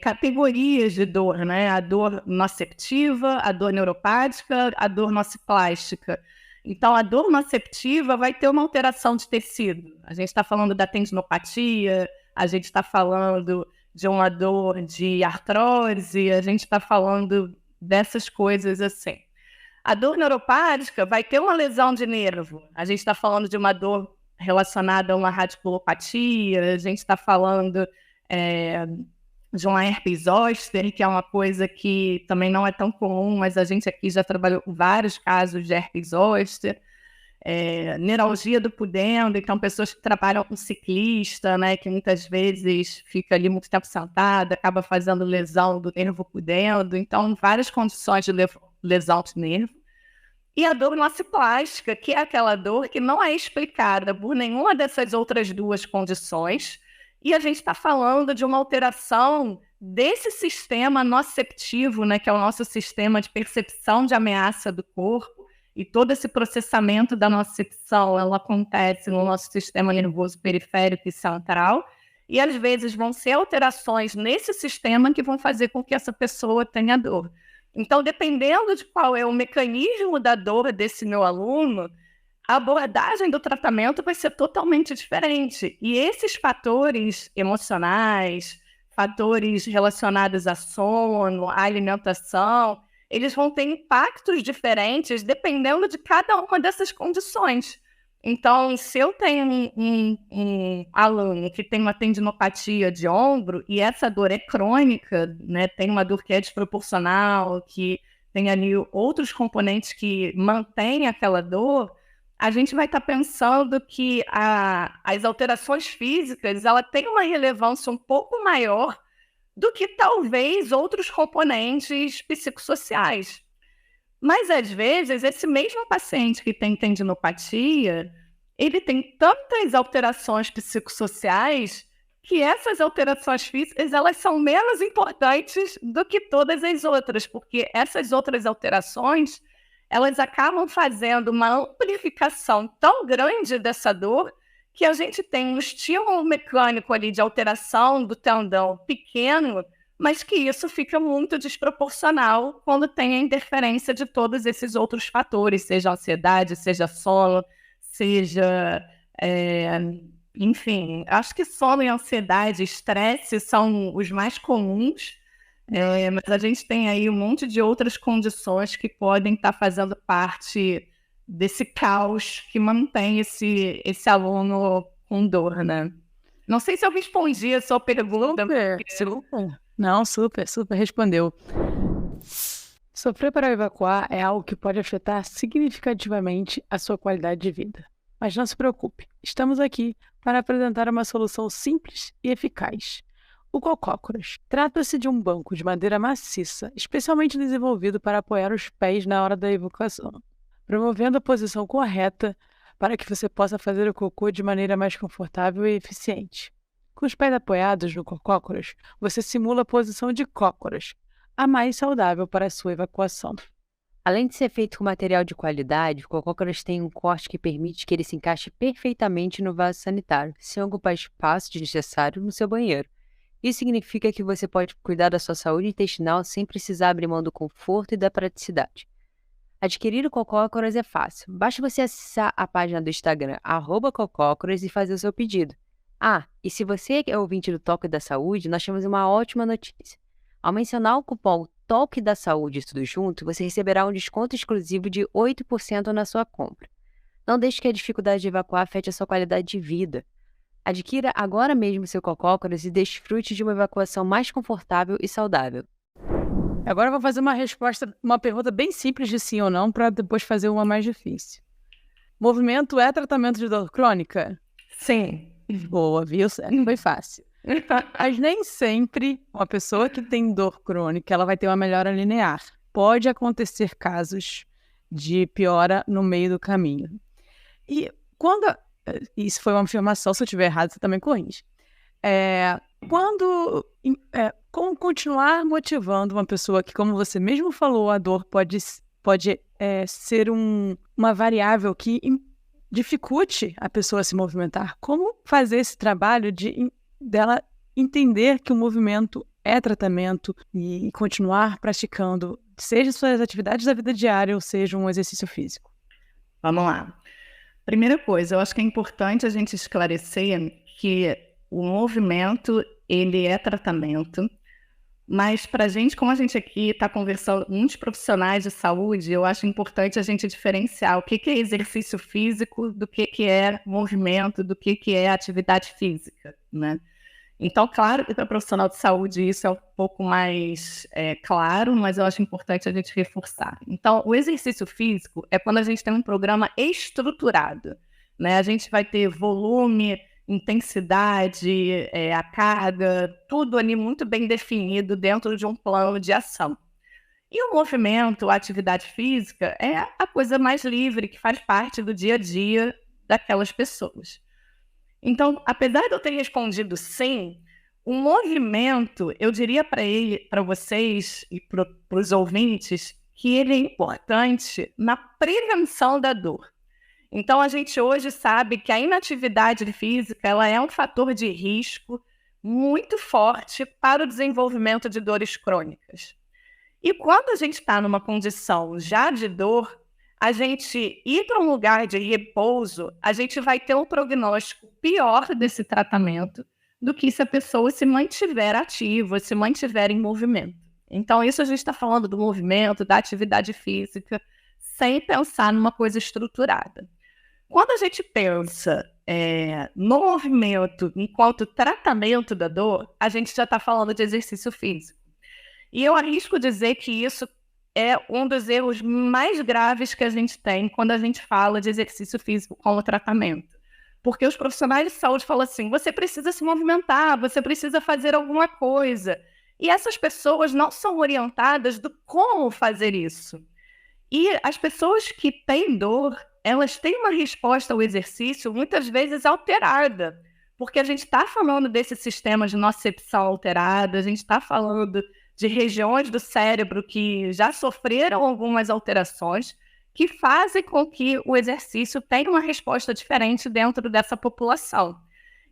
Speaker 3: categorias de dor, né? A dor noceptiva, a dor neuropática, a dor nociplástica. Então, a dor noceptiva vai ter uma alteração de tecido. A gente está falando da tendinopatia, a gente está falando de uma dor de artrose, a gente está falando dessas coisas assim. A dor neuropática vai ter uma lesão de nervo. A gente está falando de uma dor relacionada a uma radiculopatia, a gente está falando de uma herpes zoster, que é uma coisa que também não é tão comum, mas a gente aqui já trabalhou com vários casos de herpes zoster. Neuralgia do pudendo, então pessoas que trabalham com ciclista, né, que muitas vezes fica ali muito tempo sentada, acaba fazendo lesão do nervo pudendo, então várias condições de lesão de nervo. E a dor nociplástica, que é aquela dor que não é explicada por nenhuma dessas outras 2 condições, e a gente está falando de uma alteração desse sistema noceptivo, né, que é o nosso sistema de percepção de ameaça do corpo, e todo esse processamento da nocepção, ela acontece no nosso sistema nervoso periférico e central, e às vezes vão ser alterações nesse sistema que vão fazer com que essa pessoa tenha dor. Então, dependendo de qual é o mecanismo da dor desse meu aluno, a abordagem do tratamento vai ser totalmente diferente. E esses fatores emocionais, fatores relacionados a sono, a alimentação, eles vão ter impactos diferentes dependendo de cada uma dessas condições. Então, se eu tenho um aluno que tem uma tendinopatia de ombro e essa dor é crônica, né, tem uma dor que é desproporcional, que tem ali outros componentes que mantêm aquela dor, a gente vai estar pensando que as alterações físicas ela tem uma relevância um pouco maior do que talvez outros componentes psicossociais. Mas, às vezes, esse mesmo paciente que tem tendinopatia, ele tem tantas alterações psicossociais que essas alterações físicas elas são menos importantes do que todas as outras, porque essas outras alterações elas acabam fazendo uma amplificação tão grande dessa dor que a gente tem um estímulo mecânico ali de alteração do tendão pequeno, mas que isso fica muito desproporcional quando tem a interferência de todos esses outros fatores, seja ansiedade, seja sono, seja... enfim, acho que sono e ansiedade, estresse são os mais comuns, mas a gente tem aí um monte de outras condições que podem estar fazendo parte desse caos que mantém esse aluno com dor, né? Não sei se eu respondi a sua pergunta.
Speaker 2: Super. Não, super respondeu. Sofrer para evacuar é algo que pode afetar significativamente a sua qualidade de vida. Mas não se preocupe, estamos aqui para apresentar uma solução simples e eficaz. O cocócoras. Trata-se de um banco de madeira maciça, especialmente desenvolvido para apoiar os pés na hora da evacuação, promovendo a posição correta para que você possa fazer o cocô de maneira mais confortável e eficiente. Com os pés apoiados no cocócoras, você simula a posição de cócoras, a mais saudável para a sua evacuação.
Speaker 1: Além de ser feito com material de qualidade, o cocócoras tem um corte que permite que ele se encaixe perfeitamente no vaso sanitário, sem ocupar espaço desnecessário no seu banheiro. Isso significa que você pode cuidar da sua saúde intestinal sem precisar abrir mão do conforto e da praticidade. Adquirir o cocócoras é fácil. Basta você acessar a página do Instagram, @cocócoras, e fazer o seu pedido. E se você é ouvinte do Toque da Saúde, nós temos uma ótima notícia. Ao mencionar o cupom Toque da Saúde tudo junto, você receberá um desconto exclusivo de 8% na sua compra. Não deixe que a dificuldade de evacuar afete a sua qualidade de vida. Adquira agora mesmo seu cocócoras e desfrute de uma evacuação mais confortável e saudável.
Speaker 2: Agora eu vou fazer uma pergunta bem simples de sim ou não, para depois fazer uma mais difícil. Movimento é tratamento de dor crônica?
Speaker 3: Sim.
Speaker 2: Boa, viu? Foi fácil. Mas nem sempre uma pessoa que tem dor crônica ela vai ter uma melhora linear. Pode acontecer casos de piora no meio do caminho. E quando... Isso foi uma afirmação, se eu estiver errado, você também corrige. Como continuar motivando uma pessoa que, como você mesmo falou, a dor pode ser uma variável que dificulte a pessoa a se movimentar? Como fazer esse trabalho dela entender que o movimento é tratamento e continuar praticando, seja suas atividades da vida diária ou seja um exercício físico?
Speaker 3: Vamos lá. Primeira coisa, eu acho que é importante a gente esclarecer que o movimento, ele é tratamento, mas para a gente, como a gente aqui está conversando com muitos profissionais de saúde, eu acho importante a gente diferenciar o que é exercício físico do que é movimento, do que é atividade física, né? Então, claro que para profissional de saúde isso é um pouco mais claro, mas eu acho importante a gente reforçar. Então, o exercício físico é quando a gente tem um programa estruturado, né? A gente vai ter volume, intensidade, a carga, tudo ali muito bem definido dentro de um plano de ação. E o movimento, a atividade física, é a coisa mais livre, que faz parte do dia a dia daquelas pessoas. Então, apesar de eu ter respondido sim, o movimento, eu diria para vocês e para os ouvintes, que ele é importante na prevenção da dor. Então, a gente hoje sabe que a inatividade física ela é um fator de risco muito forte para o desenvolvimento de dores crônicas. E quando a gente está numa condição já de dor, a gente ir para um lugar de repouso, a gente vai ter um prognóstico pior desse tratamento do que se a pessoa se mantiver ativa, se mantiver em movimento. Então, isso a gente está falando do movimento, da atividade física, sem pensar numa coisa estruturada. Quando a gente pensa no movimento enquanto tratamento da dor, a gente já está falando de exercício físico. E eu arrisco dizer que isso é um dos erros mais graves que a gente tem quando a gente fala de exercício físico como tratamento. Porque os profissionais de saúde falam assim, você precisa se movimentar, você precisa fazer alguma coisa. E essas pessoas não são orientadas do como fazer isso. E as pessoas que têm dor, elas têm uma resposta ao exercício muitas vezes alterada. Porque a gente está falando desse sistema de nocicepção alterada, a gente está falando de regiões do cérebro que já sofreram algumas alterações que fazem com que o exercício tenha uma resposta diferente dentro dessa população.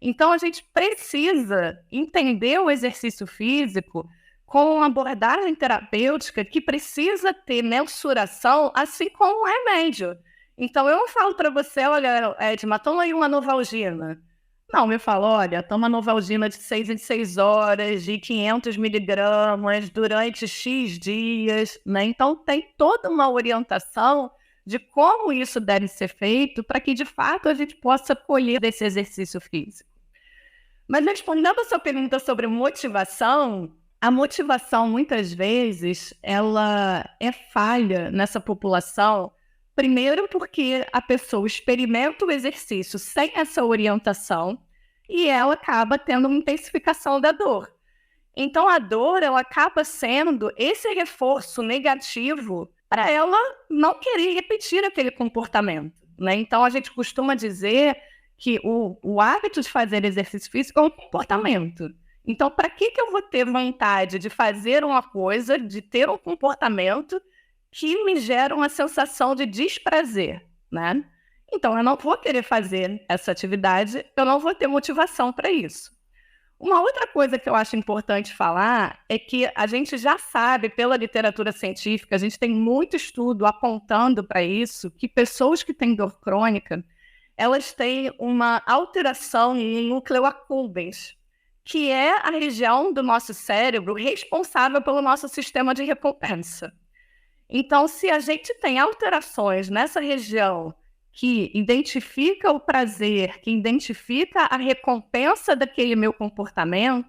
Speaker 3: Então, a gente precisa entender o exercício físico com uma abordagem terapêutica que precisa ter mensuração, assim como um remédio. Então, eu não falo para você, olha, Edma, toma aí uma Novalgina. Não, eu falo, olha, toma Novalgina de 6 em 6 horas, de 500 miligramas, durante X dias, né? Então, tem toda uma orientação de como isso deve ser feito para que, de fato, a gente possa colher desse exercício físico. Mas respondendo a sua pergunta sobre motivação, A motivação, muitas vezes, ela é falha nessa população, primeiro porque a pessoa experimenta o exercício sem essa orientação e ela acaba tendo uma intensificação da dor. Então, a dor, ela acaba sendo esse reforço negativo para ela não querer repetir aquele comportamento, né? Então, a gente costuma dizer que o hábito de fazer exercício físico é um comportamento. Então, para que eu vou ter vontade de fazer uma coisa, de ter um comportamento que me gera uma sensação de desprazer, né? Então, eu não vou querer fazer essa atividade, eu não vou ter motivação para isso. Uma outra coisa que eu acho importante falar é que a gente já sabe, pela literatura científica, a gente tem muito estudo apontando para isso, que pessoas que têm dor crônica, elas têm uma alteração em núcleo accumbens, que é a região do nosso cérebro responsável pelo nosso sistema de recompensa. Então, se a gente tem alterações nessa região que identifica o prazer, que identifica a recompensa daquele meu comportamento,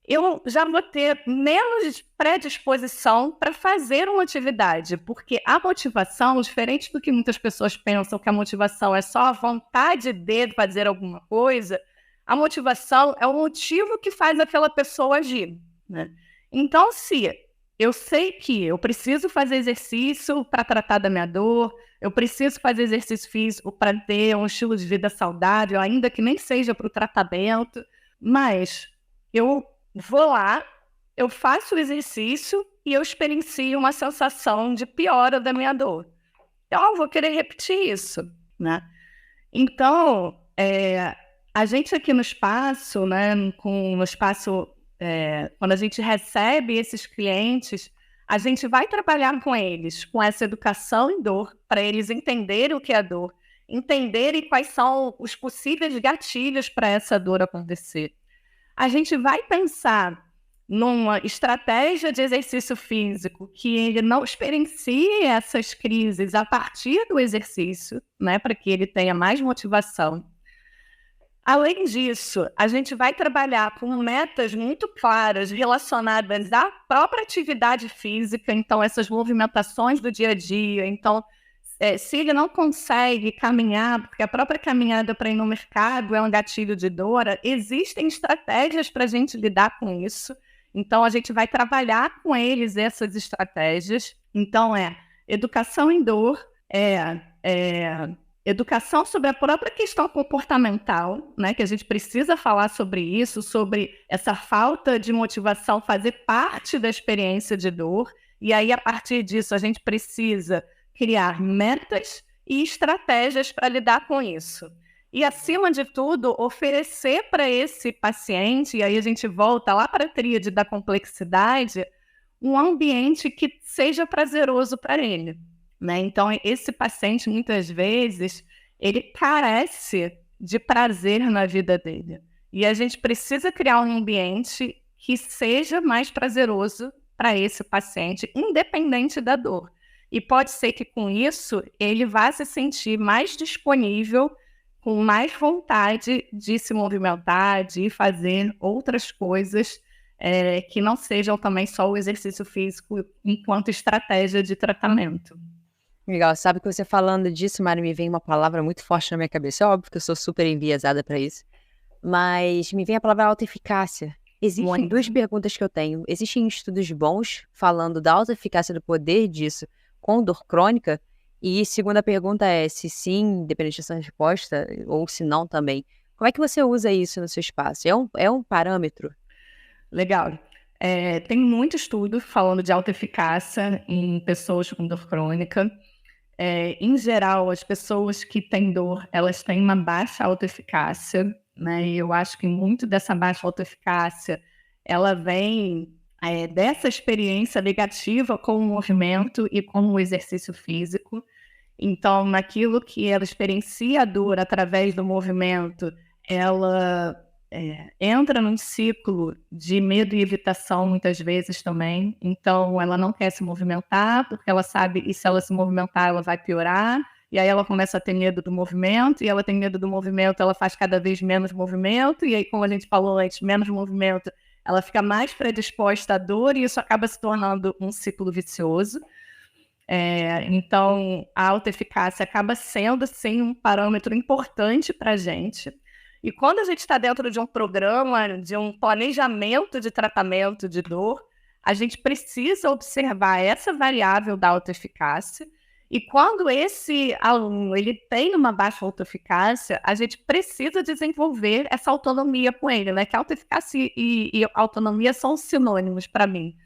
Speaker 3: eu já vou ter menos predisposição para fazer uma atividade, porque a motivação, diferente do que muitas pessoas pensam, que a motivação é só a vontade de fazer alguma coisa, a motivação é o motivo que faz aquela pessoa agir, né? Então, se eu sei que eu preciso fazer exercício para tratar da minha dor, eu preciso fazer exercício físico para ter um estilo de vida saudável, ainda que nem seja para o tratamento, mas eu vou lá, eu faço o exercício e eu experiencio uma sensação de piora da minha dor. Então, eu vou querer repetir isso, né? Então, a gente aqui no espaço, né, quando a gente recebe esses clientes, a gente vai trabalhar com eles, com essa educação em dor, para eles entenderem o que é a dor, entenderem quais são os possíveis gatilhos para essa dor acontecer. A gente vai pensar numa estratégia de exercício físico que ele não experiencie essas crises a partir do exercício, né, para que ele tenha mais motivação. Além disso, a gente vai trabalhar com metas muito claras relacionadas à própria atividade física, então essas movimentações do dia a dia. Então, se ele não consegue caminhar, porque a própria caminhada para ir no mercado é um gatilho de dor, existem estratégias para a gente lidar com isso. Então, a gente vai trabalhar com eles essas estratégias. Então, educação em dor, educação sobre a própria questão comportamental, né, que a gente precisa falar sobre isso, sobre essa falta de motivação fazer parte da experiência de dor, e aí, a partir disso, a gente precisa criar metas e estratégias para lidar com isso. E, acima de tudo, oferecer para esse paciente, e aí a gente volta lá para a tríade da complexidade, um ambiente que seja prazeroso para ele, né? Então, esse paciente, muitas vezes, ele carece de prazer na vida dele. E a gente precisa criar um ambiente que seja mais prazeroso para esse paciente, independente da dor. E pode ser que, com isso, ele vá se sentir mais disponível, com mais vontade de se movimentar, de fazer outras coisas que não sejam também só o exercício físico enquanto estratégia de tratamento.
Speaker 1: Legal, sabe que você falando disso, Mari, me vem uma palavra muito forte na minha cabeça. É óbvio que eu sou super enviesada para isso, mas me vem a palavra autoeficácia. Existem duas perguntas que eu tenho. Existem estudos bons falando da autoeficácia do poder disso com dor crônica? E segunda pergunta é se sim, independente dessa resposta, ou se não também. Como é que você usa isso no seu espaço? É um parâmetro?
Speaker 3: Legal. Tem muito estudo falando de autoeficácia em pessoas com dor crônica. Em geral, as pessoas que têm dor, elas têm uma baixa autoeficácia, né? E eu acho que muito dessa baixa autoeficácia, ela vem dessa experiência negativa com o movimento e com o exercício físico. Então, naquilo que ela experiencia a dor através do movimento, ela entra num ciclo de medo e evitação muitas vezes também. Então, ela não quer se movimentar, porque ela sabe que se ela se movimentar, ela vai piorar. E aí ela começa a ter medo do movimento, e ela tem medo do movimento, ela faz cada vez menos movimento, e aí, como a gente falou antes, menos movimento, ela fica mais predisposta à dor e isso acaba se tornando um ciclo vicioso. Então, a autoeficácia acaba sendo, sim, um parâmetro importante para a gente. E quando a gente está dentro de um programa, de um planejamento de tratamento de dor, a gente precisa observar essa variável da autoeficácia. E quando esse aluno ele tem uma baixa autoeficácia, a gente precisa desenvolver essa autonomia com ele, né? Que autoeficácia e autonomia são sinônimos para mim.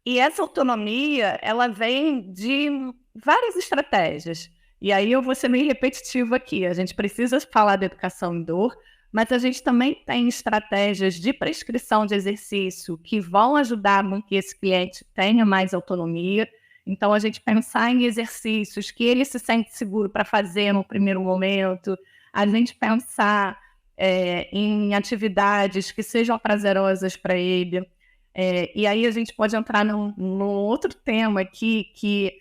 Speaker 3: E essa autonomia, ela vem de várias estratégias. E aí eu vou ser meio repetitivo aqui. A gente precisa falar da educação em dor, mas a gente também tem estratégias de prescrição de exercício que vão ajudar com que esse cliente tenha mais autonomia. Então, a gente pensar em exercícios que ele se sente seguro para fazer no primeiro momento, a gente pensar em atividades que sejam prazerosas para ele. E aí a gente pode entrar num outro tema aqui que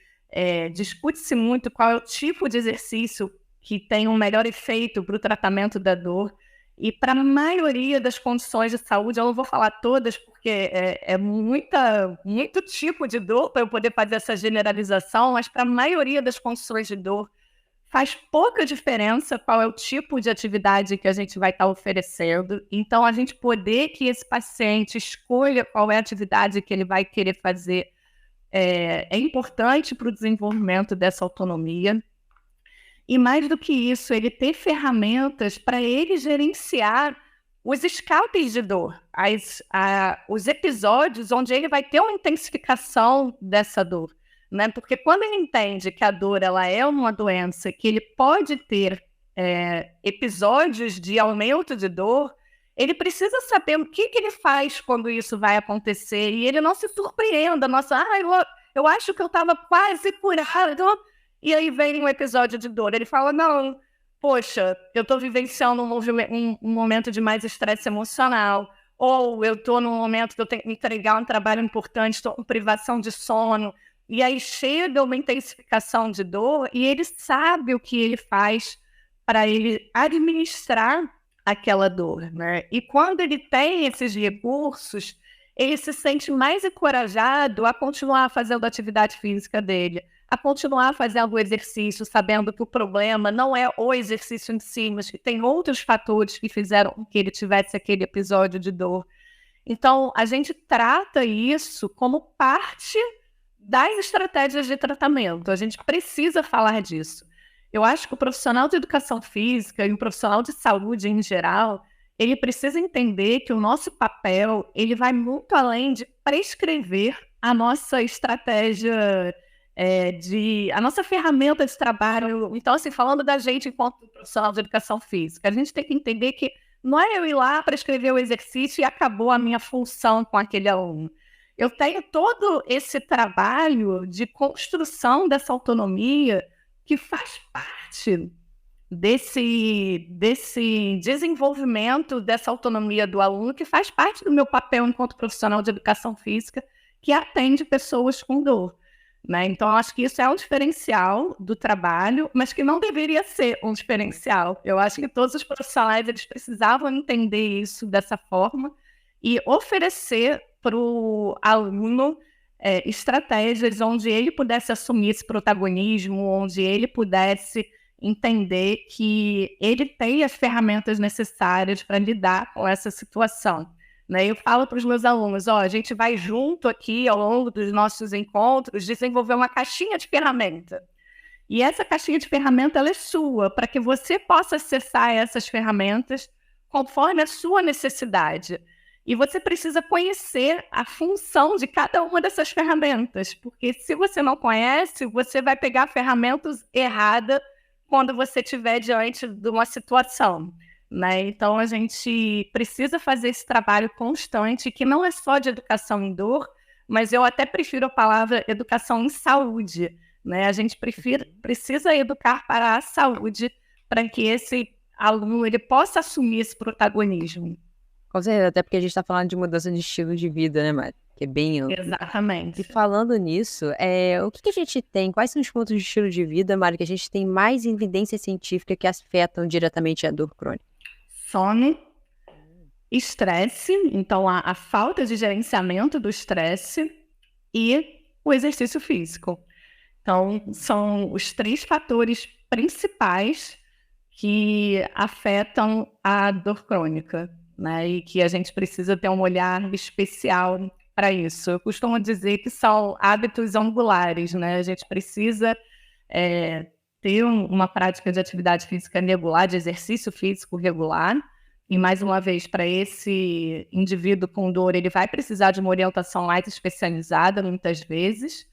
Speaker 3: discute-se muito qual é o tipo de exercício que tem um melhor efeito para o tratamento da dor. E para a maioria das condições de saúde, eu não vou falar todas, porque muito tipo de dor para eu poder fazer essa generalização, mas para a maioria das condições de dor, faz pouca diferença qual é o tipo de atividade que a gente vai estar oferecendo. Então, a gente poder que esse paciente escolha qual é a atividade que ele vai querer fazer é importante para o desenvolvimento dessa autonomia. E mais do que isso, ele ter ferramentas para ele gerenciar os escapes de dor, os episódios onde ele vai ter uma intensificação dessa dor. Né? Porque quando ele entende que a dor ela é uma doença, que ele pode ter episódios de aumento de dor, ele precisa saber o que ele faz quando isso vai acontecer e ele não se surpreenda. Nossa, eu acho que eu estava quase curado e aí vem um episódio de dor. Ele fala, não, poxa, eu estou vivenciando um momento de mais estresse emocional, ou eu estou num momento que eu tenho que entregar um trabalho importante, estou com privação de sono. E aí chega uma intensificação de dor e ele sabe o que ele faz para ele administrar aquela dor, né? E quando ele tem esses recursos, ele se sente mais encorajado a continuar fazendo a atividade física dele, a continuar fazendo o exercício, sabendo que o problema não é o exercício em si, mas que tem outros fatores que fizeram com que ele tivesse aquele episódio de dor. Então, a gente trata isso como parte das estratégias de tratamento. A gente precisa falar disso. Eu acho que o profissional de educação física e o profissional de saúde em geral, ele precisa entender que o nosso papel, ele vai muito além de prescrever a nossa estratégia, a nossa ferramenta de trabalho. Então, assim, falando da gente enquanto profissional de educação física, a gente tem que entender que não é eu ir lá prescrever o exercício e acabou a minha função com aquele aluno. Eu tenho todo esse trabalho de construção dessa autonomia que faz parte desse desenvolvimento dessa autonomia do aluno, que faz parte do meu papel enquanto profissional de educação física que atende pessoas com dor. Né? Então, acho que isso é um diferencial do trabalho, mas que não deveria ser um diferencial. Eu acho que todos os profissionais eles precisavam entender isso dessa forma e oferecer para o aluno estratégias onde ele pudesse assumir esse protagonismo, onde ele pudesse entender que ele tem as ferramentas necessárias para lidar com essa situação. Né? Eu falo para os meus alunos, a gente vai junto aqui, ao longo dos nossos encontros, desenvolver uma caixinha de ferramenta. E essa caixinha de ferramenta ela é sua, para que você possa acessar essas ferramentas conforme a sua necessidade. E você precisa conhecer a função de cada uma dessas ferramentas, porque se você não conhece, você vai pegar ferramentas erradas quando você estiver diante de uma situação. Né? Então, a gente precisa fazer esse trabalho constante, que não é só de educação em dor, mas eu até prefiro a palavra educação em saúde. Né? A gente precisa educar para a saúde, para que esse aluno ele possa assumir esse protagonismo.
Speaker 1: Com certeza, até porque a gente está falando de mudança de estilo de vida, né, Mari? Que é bem amplo.
Speaker 3: Exatamente.
Speaker 1: E falando nisso, o que a gente tem? Quais são os pontos de estilo de vida, Mari, que a gente tem mais evidência científica que afetam diretamente a dor crônica?
Speaker 3: Sono estresse, então a falta de gerenciamento do estresse e o exercício físico. Então, são os 3 fatores principais que afetam a dor crônica, né? E que a gente precisa ter um olhar especial para isso. Eu costumo dizer que são hábitos angulares, né? A gente precisa ter uma prática de atividade física regular, de exercício físico regular. E, mais uma vez, para esse indivíduo com dor, ele vai precisar de uma orientação mais especializada, muitas vezes.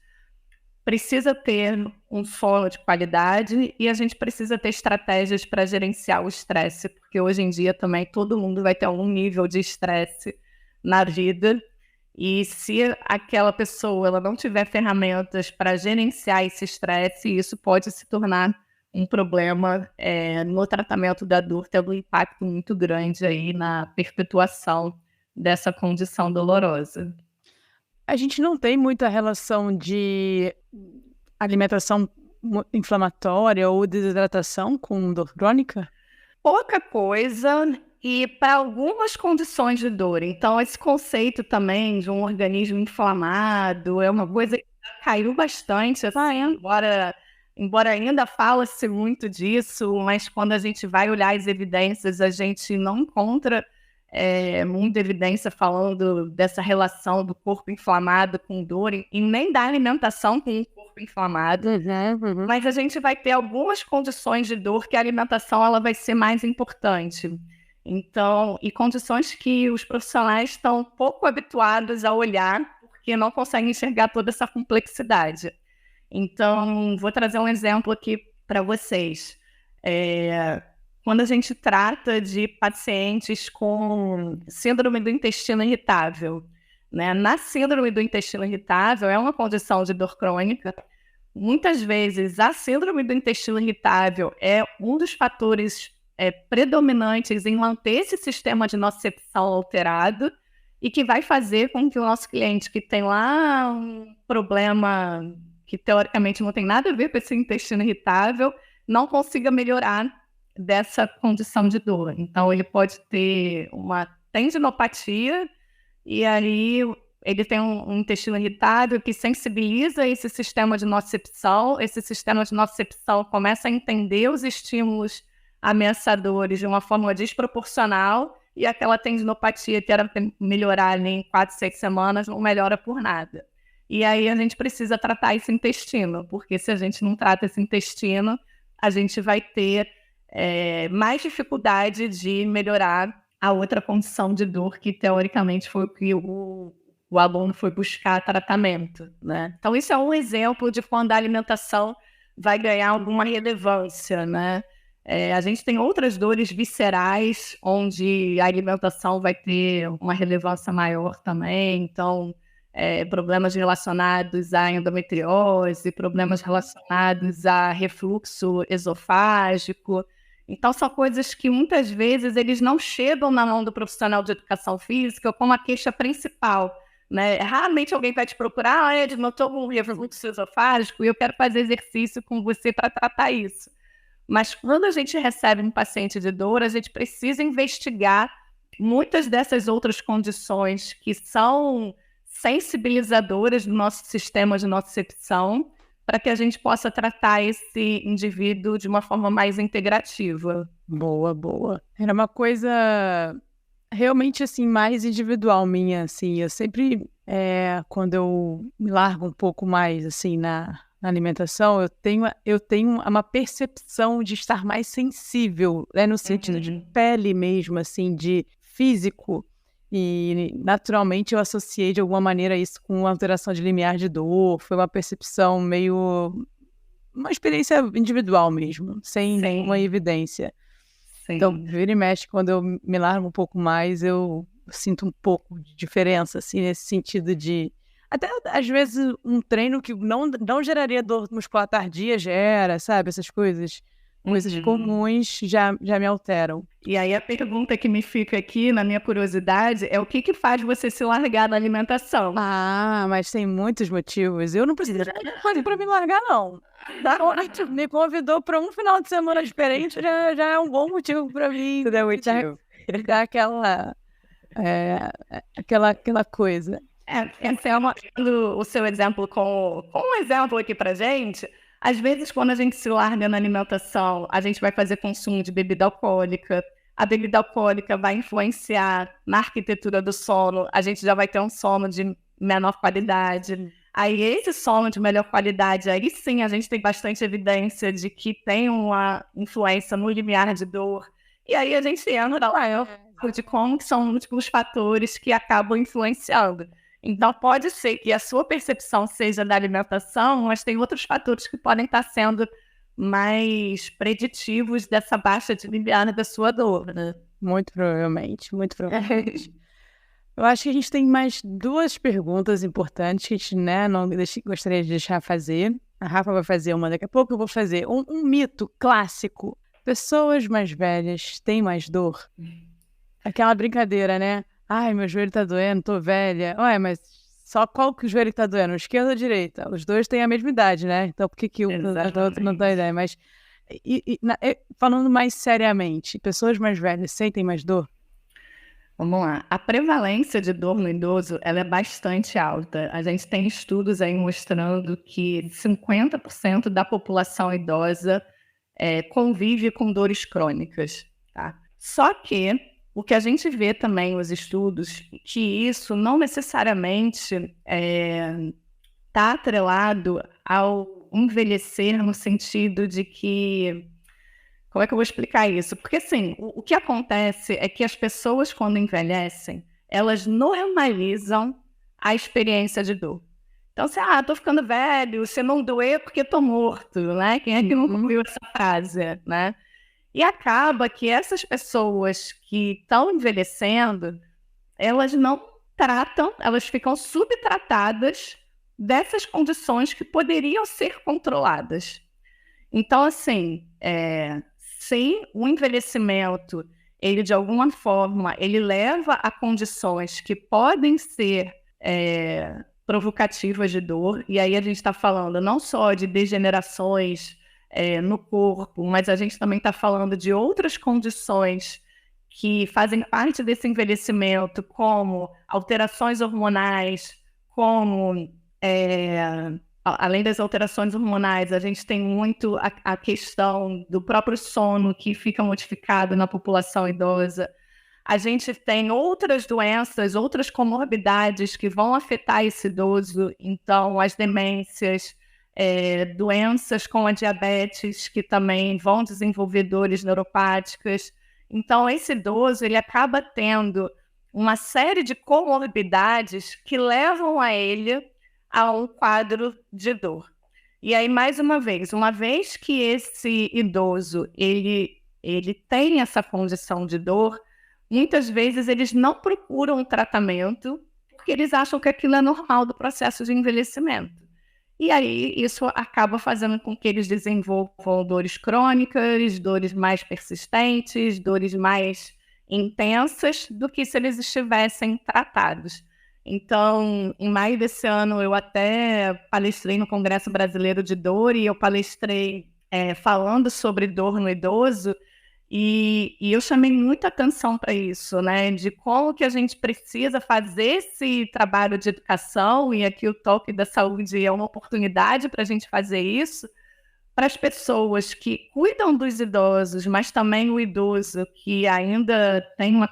Speaker 3: Precisa ter um sono de qualidade e a gente precisa ter estratégias para gerenciar o estresse, porque hoje em dia também todo mundo vai ter algum nível de estresse na vida. E se aquela pessoa ela não tiver ferramentas para gerenciar esse estresse, isso pode se tornar um problema no tratamento da dor, tendo um impacto muito grande aí na perpetuação dessa condição dolorosa.
Speaker 2: A gente não tem muita relação de alimentação inflamatória ou desidratação com dor crônica?
Speaker 3: Pouca coisa e para algumas condições de dor. Então, esse conceito também de um organismo inflamado é uma coisa que caiu bastante, assim, embora ainda fala-se muito disso, mas quando a gente vai olhar as evidências, a gente não encontra muita evidência falando dessa relação do corpo inflamado com dor e nem da alimentação com o corpo inflamado. Mas a gente vai ter algumas condições de dor que a alimentação ela vai ser mais importante. Então, e condições que os profissionais estão pouco habituados a olhar porque não conseguem enxergar toda essa complexidade. Então, vou trazer um exemplo aqui para vocês. Quando a gente trata de pacientes com síndrome do intestino irritável, né? Na síndrome do intestino irritável é uma condição de dor crônica. Muitas vezes a síndrome do intestino irritável é um dos fatores predominantes em manter esse sistema de nocicepção alterado e que vai fazer com que o nosso cliente que tem lá um problema que teoricamente não tem nada a ver com esse intestino irritável não consiga melhorar dessa condição de dor. Então, ele pode ter uma tendinopatia e aí ele tem um intestino irritável que sensibiliza esse sistema de nocicepção. Esse sistema de nocicepção começa a entender os estímulos ameaçadores de uma forma desproporcional e aquela tendinopatia que era melhorar em 4, 6 semanas não melhora por nada. E aí a gente precisa tratar esse intestino, porque se a gente não trata esse intestino, a gente vai ter mais dificuldade de melhorar a outra condição de dor que, teoricamente, foi o que o aluno foi buscar tratamento, né? Então, isso é um exemplo de quando a alimentação vai ganhar alguma relevância, né? A gente tem outras dores viscerais, onde a alimentação vai ter uma relevância maior também. Então, problemas relacionados à endometriose, problemas relacionados a refluxo esofágico. Então, são coisas que muitas vezes eles não chegam na mão do profissional de educação física como a queixa principal, né? Raramente alguém vai te procurar, Ed, eu estou com refluxo esofágico e eu quero fazer exercício com você para tratar isso. Mas quando a gente recebe um paciente de dor, a gente precisa investigar muitas dessas outras condições que são sensibilizadoras do nosso sistema de nocicepção para que a gente possa tratar esse indivíduo de uma forma mais integrativa.
Speaker 2: Boa, boa. Era uma coisa realmente, assim, mais individual minha, assim. Eu sempre, quando eu me largo um pouco mais, assim, na alimentação, eu tenho uma percepção de estar mais sensível, né, no sentido de pele mesmo, assim, de físico. E, naturalmente, eu associei de alguma maneira isso com alteração de limiar de dor. Foi uma percepção meio... uma experiência individual mesmo, sem nenhuma evidência. Sim. Então, vira e mexe, quando eu me largo um pouco mais, eu sinto um pouco de diferença, assim, nesse sentido de... Até, às vezes, um treino que não geraria dor muscular tardia gera, sabe? Essas coisas... coisas comuns já me alteram.
Speaker 3: E aí a pergunta que me fica aqui, na minha curiosidade, é o que faz você se largar da alimentação?
Speaker 2: Ah, mas tem muitos motivos. Eu não preciso de coisa para me largar, não. Me convidou para um final de semana diferente, já é um bom motivo para mim.
Speaker 1: Tudo é motivo.
Speaker 2: Dar aquela Aquela coisa.
Speaker 3: Esse é o seu exemplo com um exemplo aqui pra gente. Às vezes, quando a gente se larga na alimentação, a gente vai fazer consumo de bebida alcoólica. A bebida alcoólica vai influenciar na arquitetura do sono. A gente já vai ter um sono de menor qualidade. Aí, esse sono de melhor qualidade, aí sim, a gente tem bastante evidência de que tem uma influência no limiar de dor. E aí, a gente entra lá de como que são múltiplos fatores que acabam influenciando. Então, pode ser que a sua percepção seja da alimentação, mas tem outros fatores que podem estar sendo mais preditivos dessa baixa de limiar da sua dor, né?
Speaker 2: Muito provavelmente, muito provavelmente. Eu acho que a gente tem mais 2 perguntas importantes que a gente, né, gostaria de deixar fazer. A Rafa vai fazer uma daqui a pouco, eu vou fazer um mito clássico. Pessoas mais velhas têm mais dor? Aquela brincadeira, né? Ai, meu joelho tá doendo, tô velha. Ué, mas só qual que o joelho tá doendo? O esquerdo ou a direita? Os 2 têm a mesma idade, né? Então por que o outro não tem ideia? Mas, falando mais seriamente, pessoas mais velhas sentem mais dor?
Speaker 3: Vamos lá. A prevalência de dor no idoso, ela é bastante alta. A gente tem estudos aí mostrando que 50% da população idosa convive com dores crônicas, tá? Só que o que a gente vê também nos estudos, que isso não necessariamente está atrelado ao envelhecer no sentido de que... Como é que eu vou explicar isso? Porque, assim, o que acontece é que as pessoas, quando envelhecem, elas normalizam a experiência de dor. Então, você, tô ficando velho, se não doer porque tô morto, né? Quem é que não ouviu essa frase, né? E acaba que essas pessoas que estão envelhecendo, elas não tratam, elas ficam subtratadas dessas condições que poderiam ser controladas. Então, assim, se o envelhecimento, ele de alguma forma, ele leva a condições que podem ser provocativas de dor, e aí a gente está falando não só de degenerações no corpo, mas a gente também está falando de outras condições que fazem parte desse envelhecimento, como alterações hormonais, como... além das alterações hormonais, a gente tem muito a questão do próprio sono que fica modificado na população idosa. A gente tem outras doenças, outras comorbidades que vão afetar esse idoso. Então, as demências, doenças como a diabetes, que também vão desenvolver dores neuropáticas. Então, esse idoso, ele acaba tendo uma série de comorbidades que levam a ele a um quadro de dor. E aí, mais uma vez que esse idoso ele tem essa condição de dor, muitas vezes eles não procuram um tratamento porque eles acham que aquilo é normal do processo de envelhecimento. E aí, isso acaba fazendo com que eles desenvolvam dores crônicas, dores mais persistentes, dores mais intensas do que se eles estivessem tratados. Então, em maio desse ano, eu até palestrei no Congresso Brasileiro de Dor e eu palestrei falando sobre dor no idoso e eu chamei muita atenção para isso, né? De como que a gente precisa fazer esse trabalho de educação, e aqui o Toque da Saúde é uma oportunidade para a gente fazer isso, para as pessoas que cuidam dos idosos, mas também o idoso que ainda tem uma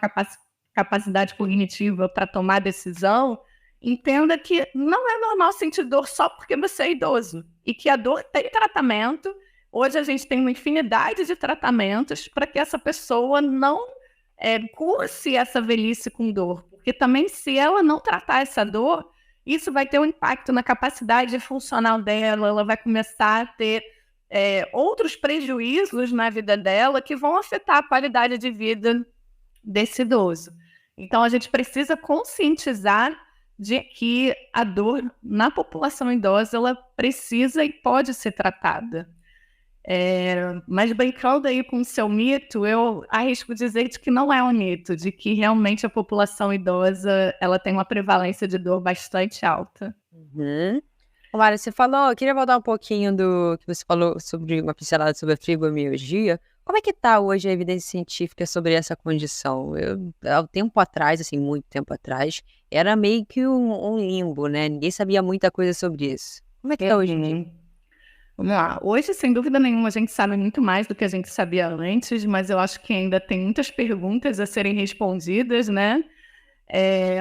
Speaker 3: capacidade cognitiva para tomar decisão, entenda que não é normal sentir dor só porque você é idoso, e que a dor tem tratamento. Hoje a gente tem uma infinidade de tratamentos para que essa pessoa não curse essa velhice com dor, porque também se ela não tratar essa dor, isso vai ter um impacto na capacidade funcional dela, ela vai começar a ter outros prejuízos na vida dela que vão afetar a qualidade de vida desse idoso. Então, a gente precisa conscientizar de que a dor na população idosa, ela precisa e pode ser tratada. Mas brincando aí com o seu mito, eu arrisco dizer de que não é um mito, de que realmente a população idosa, ela tem uma prevalência de dor bastante alta.
Speaker 1: Mara, você falou, eu queria voltar um pouquinho do que você falou sobre uma pincelada sobre a fibromialgia. Como é que tá hoje a evidência científica sobre essa condição? Há um tempo atrás, assim, muito tempo atrás, era meio que um limbo, né? Ninguém sabia muita coisa sobre isso. Como é que tá hoje em dia?
Speaker 3: Vamos lá. Hoje, sem dúvida nenhuma, a gente sabe muito mais do que a gente sabia antes, mas eu acho que ainda tem muitas perguntas a serem respondidas, né?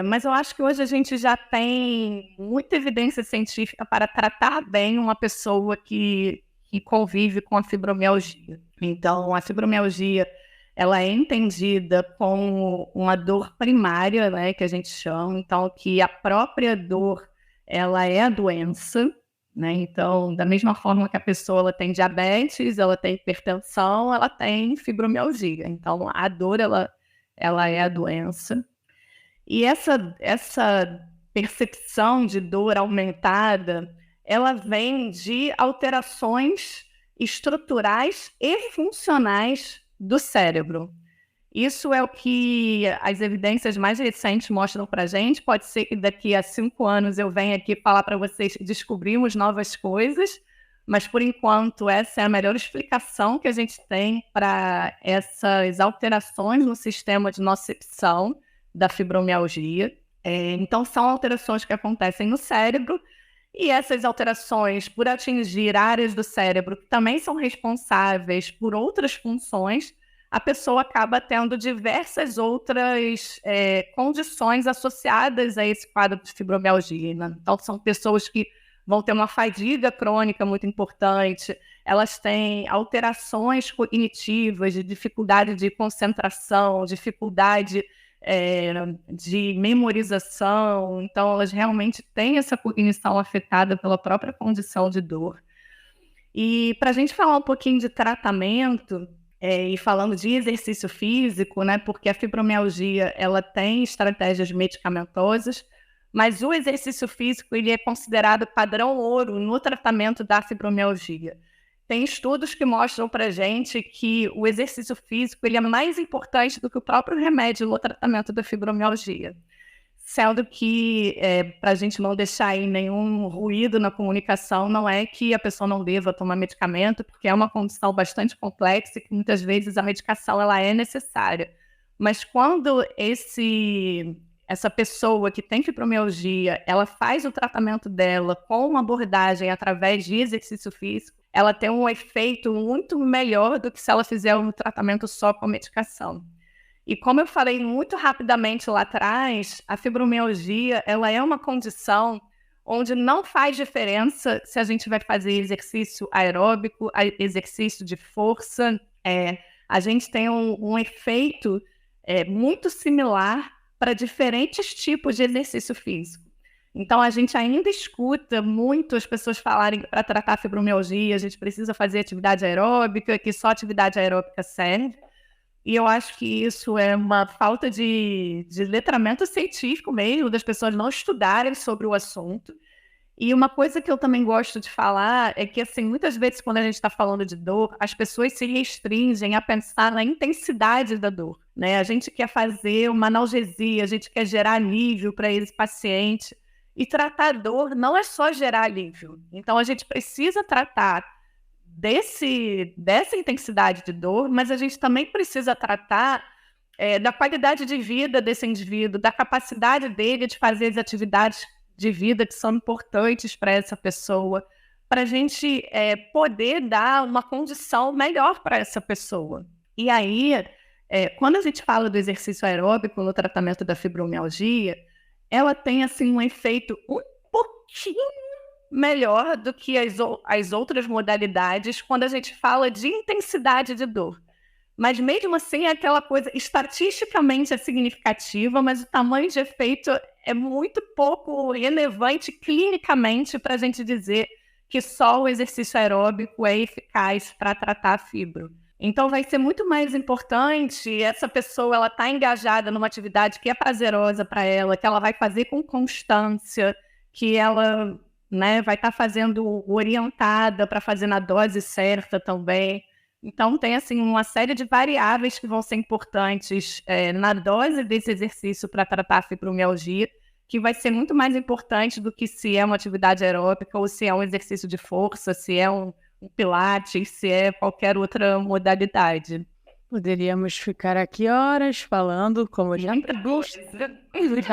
Speaker 3: Mas eu acho que hoje a gente já tem muita evidência científica para tratar bem uma pessoa que convive com a fibromialgia. Então, a fibromialgia, ela é entendida como uma dor primária, né, que a gente chama. Então, que a própria dor, ela é a doença, né? Então, da mesma forma que a pessoa ela tem diabetes, ela tem hipertensão, ela tem fibromialgia. Então, a dor, ela é a doença. E essa percepção de dor aumentada, ela vem de alterações estruturais e funcionais do cérebro. Isso é o que as evidências mais recentes mostram para a gente. Pode ser que daqui a 5 anos eu venha aqui falar para vocês que descobrimos novas coisas, mas, por enquanto, essa é a melhor explicação que a gente tem para essas alterações no sistema de nocicepção da fibromialgia. Então, são alterações que acontecem no cérebro, e essas alterações, por atingir áreas do cérebro que também são responsáveis por outras funções, a pessoa acaba tendo diversas outras condições associadas a esse quadro de fibromialgia, né? Então, são pessoas que vão ter uma fadiga crônica muito importante, elas têm alterações cognitivas, de dificuldade de concentração, dificuldade de memorização. Então, elas realmente têm essa cognição afetada pela própria condição de dor. E para a gente falar um pouquinho de tratamento, e falando de exercício físico, né, porque a fibromialgia ela tem estratégias medicamentosas, mas o exercício físico ele é considerado padrão ouro no tratamento da fibromialgia. Tem estudos que mostram para a gente que o exercício físico ele é mais importante do que o próprio remédio no tratamento da fibromialgia. Sendo que, para a gente não deixar aí nenhum ruído na comunicação, não é que a pessoa não deva tomar medicamento, porque é uma condição bastante complexa e que muitas vezes a medicação ela é necessária. Mas quando essa pessoa que tem fibromialgia, ela faz o tratamento dela com uma abordagem através de exercício físico, ela tem um efeito muito melhor do que se ela fizer um tratamento só com medicação. E como eu falei muito rapidamente lá atrás, a fibromialgia ela é uma condição onde não faz diferença se a gente vai fazer exercício aeróbico, exercício de força. A gente tem um efeito muito similar para diferentes tipos de exercício físico. Então, a gente ainda escuta muito as pessoas falarem que para tratar a fibromialgia a gente precisa fazer atividade aeróbica, que só atividade aeróbica serve. E eu acho que isso é uma falta de letramento científico mesmo, das pessoas não estudarem sobre o assunto. E uma coisa que eu também gosto de falar é que, assim, muitas vezes quando a gente está falando de dor, as pessoas se restringem a pensar na intensidade da dor, né? A gente quer fazer uma analgesia, a gente quer gerar alívio para esse paciente. E tratar dor não é só gerar alívio. Então, a gente precisa tratar dessa intensidade de dor, mas a gente também precisa tratar da qualidade de vida desse indivíduo, da capacidade dele de fazer as atividades de vida que são importantes para essa pessoa, para a gente poder dar uma condição melhor para essa pessoa. E aí, quando a gente fala do exercício aeróbico no tratamento da fibromialgia, ela tem assim, um efeito um pouquinho melhor do que as outras modalidades quando a gente fala de intensidade de dor. Mas mesmo assim é aquela coisa estatisticamente significativa, mas o tamanho de efeito é muito pouco relevante clinicamente para a gente dizer que só o exercício aeróbico é eficaz para tratar a fibro. Então vai ser muito mais importante essa pessoa ela tá engajada numa atividade que é prazerosa para ela, que ela vai fazer com constância, que ela vai estar fazendo orientada para fazer na dose certa também. Então, tem assim, uma série de variáveis que vão ser importantes na dose desse exercício para tratar a fibromialgia, que vai ser muito mais importante do que se é uma atividade aeróbica ou se é um exercício de força, se é um um pilates, se é qualquer outra modalidade.
Speaker 2: Poderíamos ficar aqui horas falando, como já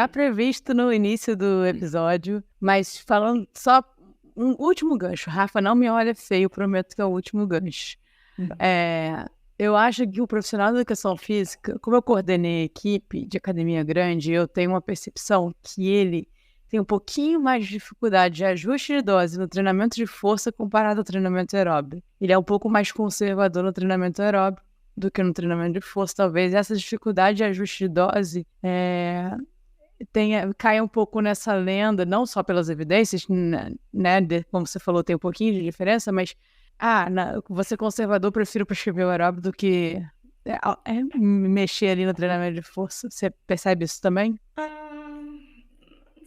Speaker 2: previsto no início do episódio, mas falando só um último gancho. Rafa, não me olha feio, prometo que é o último gancho. Eu acho que o profissional da educação física, como eu coordenei a equipe de academia grande, eu tenho uma percepção que ele tem um pouquinho mais de dificuldade de ajuste de dose no treinamento de força comparado ao treinamento aeróbio. Ele é um pouco mais conservador no treinamento aeróbio do que no treinamento de força. Talvez essa dificuldade de ajuste de dose caia um pouco nessa lenda, não só pelas evidências, né, como você falou, tem um pouquinho de diferença, mas você conservador, prefiro prescrever o aeróbio do que mexer ali no treinamento de força. Você percebe isso também?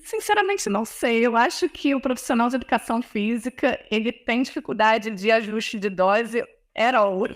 Speaker 3: Sinceramente, não sei. Eu acho que o profissional de educação física, ele tem dificuldade de ajuste de dose at all.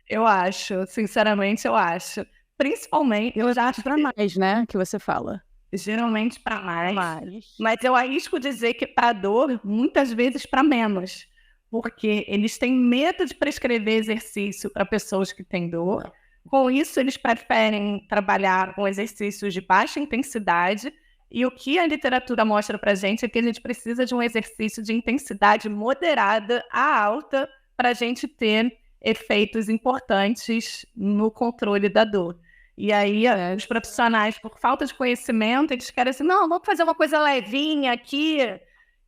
Speaker 3: Eu acho, sinceramente, eu acho. Principalmente,
Speaker 2: eu já acho para mais, né, que você fala.
Speaker 3: Geralmente para mais, mas eu arrisco dizer que para dor, muitas vezes para menos, porque eles têm medo de prescrever exercício para pessoas que têm dor. Com isso, eles preferem trabalhar com exercícios de baixa intensidade, e o que a literatura mostra para a gente é que a gente precisa de um exercício de intensidade moderada a alta para a gente ter efeitos importantes no controle da dor. E aí, os profissionais, por falta de conhecimento, eles querem assim, não, vamos fazer uma coisa levinha aqui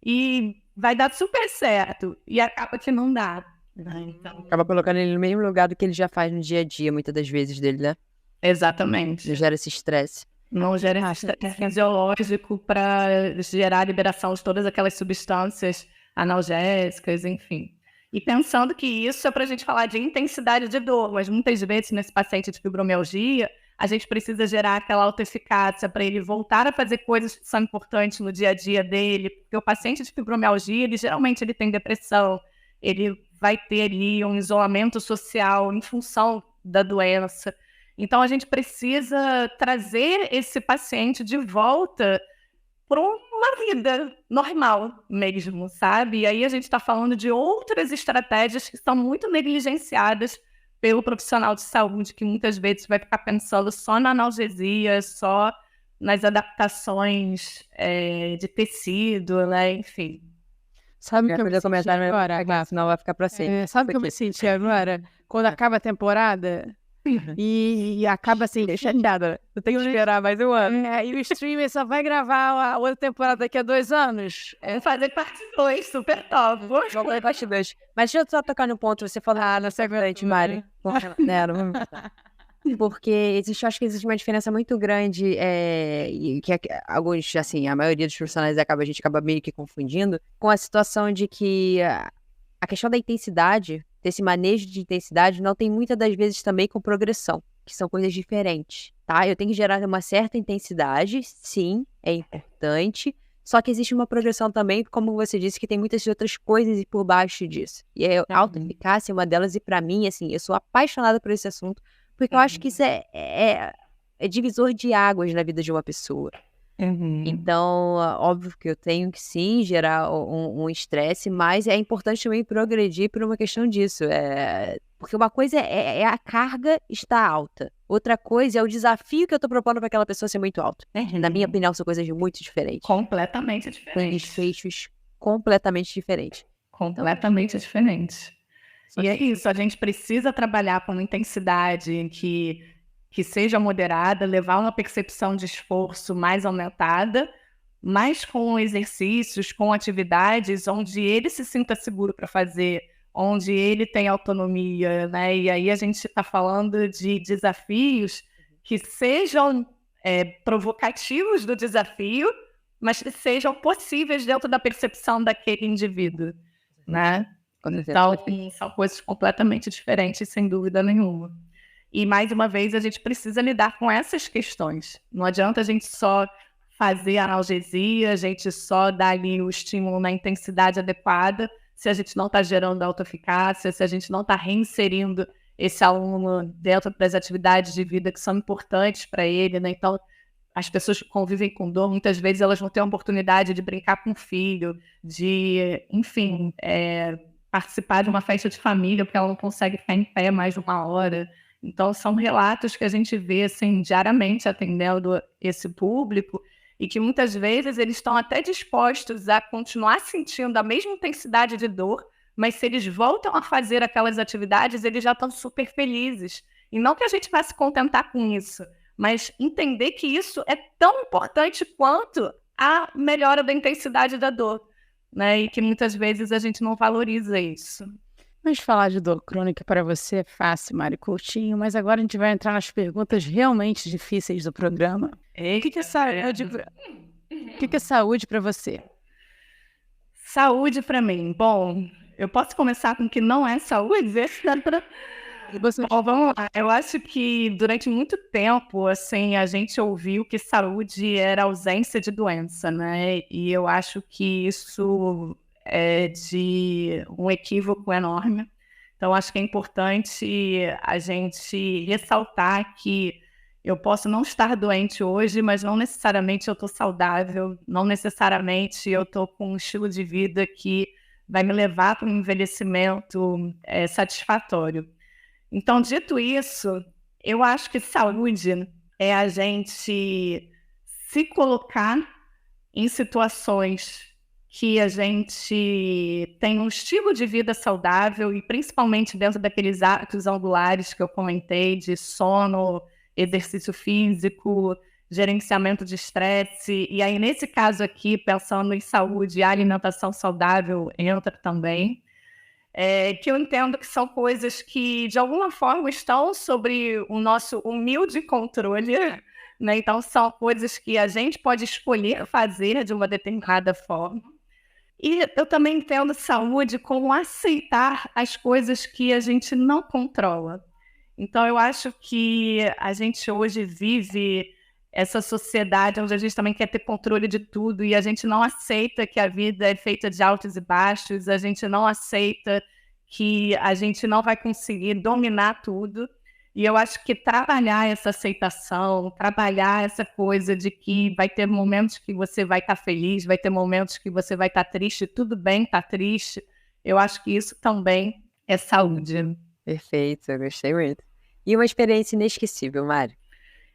Speaker 3: e vai dar super certo. E acaba que não dá.
Speaker 1: Então, acaba colocando ele no mesmo lugar do que ele já faz no dia a dia, muitas das vezes dele, né?
Speaker 3: Exatamente.
Speaker 1: Não gera esse estresse.
Speaker 3: Não gera esse estresse fisiológico para gerar a liberação de todas aquelas substâncias analgésicas, enfim. E pensando que isso é para a gente falar de intensidade de dor, mas muitas vezes nesse paciente de fibromialgia, a gente precisa gerar aquela autoeficácia para ele voltar a fazer coisas que são importantes no dia a dia dele, porque o paciente de fibromialgia, geralmente ele tem depressão, ele vai ter ali um isolamento social em função da doença. Então, a gente precisa trazer esse paciente de volta para uma vida normal mesmo, sabe? E aí a gente está falando de outras estratégias que são muito negligenciadas pelo profissional de saúde, que muitas vezes vai ficar pensando só na analgesia, só nas adaptações de tecido, né? Enfim.
Speaker 2: Sabe o que eu me senti agora?
Speaker 1: Senão vai ficar para sempre.
Speaker 2: Sabe o que eu me senti agora? Quando acaba a temporada e acaba assim, chateada. Eu tenho que esperar mais um ano. E o streamer só vai gravar a outra temporada daqui a 2 anos.
Speaker 3: Fazer parte 2, super top.
Speaker 1: Vamos fazer parte 2. Mas deixa eu só tocar no ponto, você falou na sequência, Mari. Porque acho que existe uma diferença muito grande, e que alguns, assim, a maioria dos profissionais a gente acaba meio que confundindo, com a situação de que a questão da intensidade, desse manejo de intensidade, não tem muitas das vezes também com progressão, que são coisas diferentes, tá? Eu tenho que gerar uma certa intensidade, sim, é importante, só que existe uma progressão também, como você disse, que tem muitas outras coisas por baixo disso. E a autoeficácia é uma delas, e pra mim, assim, eu sou apaixonada por esse assunto, porque eu acho que isso é divisor de águas na vida de uma pessoa. Então, óbvio que eu tenho que sim gerar um estresse, mas é importante também progredir por uma questão disso. Porque uma coisa é a carga está alta. Outra coisa é o desafio que eu estou propondo para aquela pessoa ser muito alto. Na minha opinião, são coisas muito diferentes.
Speaker 3: Completamente diferentes.
Speaker 1: Desfechos completamente diferentes.
Speaker 3: Completamente diferentes. E é isso, a gente precisa trabalhar com uma intensidade que seja moderada, levar uma percepção de esforço mais aumentada, mas com exercícios, com atividades onde ele se sinta seguro para fazer, onde ele tem autonomia, né? E aí a gente está falando de desafios que sejam provocativos do desafio, mas que sejam possíveis dentro da percepção daquele indivíduo, né? Então, são coisas completamente diferentes, sem dúvida nenhuma. E, mais uma vez, a gente precisa lidar com essas questões. Não adianta a gente só fazer analgesia, a gente só dar ali o estímulo na intensidade adequada, se a gente não está gerando autoeficácia, se a gente não está reinserindo esse aluno dentro das atividades de vida que são importantes para ele, né? Então, as pessoas que convivem com dor, muitas vezes elas não têm a oportunidade de brincar com o filho, de, enfim, participar de uma festa de família, porque ela não consegue ficar em pé mais de uma hora. Então, são relatos que a gente vê assim, diariamente atendendo esse público e que muitas vezes eles estão até dispostos a continuar sentindo a mesma intensidade de dor, mas se eles voltam a fazer aquelas atividades, eles já estão super felizes. E não que a gente vá se contentar com isso, mas entender que isso é tão importante quanto a melhora da intensidade da dor, né? E que muitas vezes a gente não valoriza isso.
Speaker 2: Mas falar de dor crônica para você é fácil, Mari Coutinho, mas agora a gente vai entrar nas perguntas realmente difíceis do programa. O que é saúde para você?
Speaker 3: Saúde para mim. Bom, eu posso começar com o que não é saúde? Bom, vamos lá. Eu acho que durante muito tempo, assim, a gente ouviu que saúde era ausência de doença, né? E eu acho que isso é de um equívoco enorme. Então, acho que é importante a gente ressaltar que eu posso não estar doente hoje, mas não necessariamente eu estou saudável, não necessariamente eu estou com um estilo de vida que vai me levar para um envelhecimento satisfatório. Então, dito isso, eu acho que saúde é a gente se colocar em situações que a gente tem um estilo de vida saudável e principalmente dentro daqueles hábitos angulares que eu comentei, de sono, exercício físico, gerenciamento de estresse. E aí, nesse caso aqui, pensando em saúde, a alimentação saudável entra também. Que eu entendo que são coisas que, de alguma forma, estão sobre o nosso humilde controle, né? Então, são coisas que a gente pode escolher fazer de uma determinada forma. E eu também entendo saúde como aceitar as coisas que a gente não controla. Então, eu acho que a gente hoje vive essa sociedade onde a gente também quer ter controle de tudo e a gente não aceita que a vida é feita de altos e baixos, a gente não aceita que a gente não vai conseguir dominar tudo. E eu acho que trabalhar essa aceitação, trabalhar essa coisa de que vai ter momentos que você vai estar feliz, vai ter momentos que você vai estar triste, tudo bem estar triste, eu acho que isso também é saúde.
Speaker 1: Perfeito, eu gostei muito. E uma experiência inesquecível, Mari?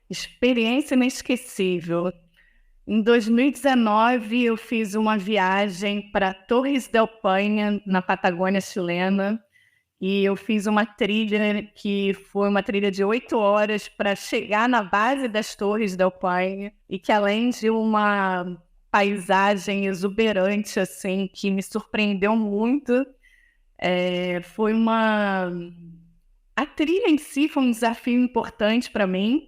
Speaker 3: Experiência inesquecível. Em 2019, eu fiz uma viagem para Torres del Paine, na Patagônia chilena, e eu fiz uma trilha que foi uma trilha de 8 horas para chegar na base das Torres del Paine, e que além de uma paisagem exuberante, assim, que me surpreendeu muito, foi a trilha em si foi um desafio importante para mim.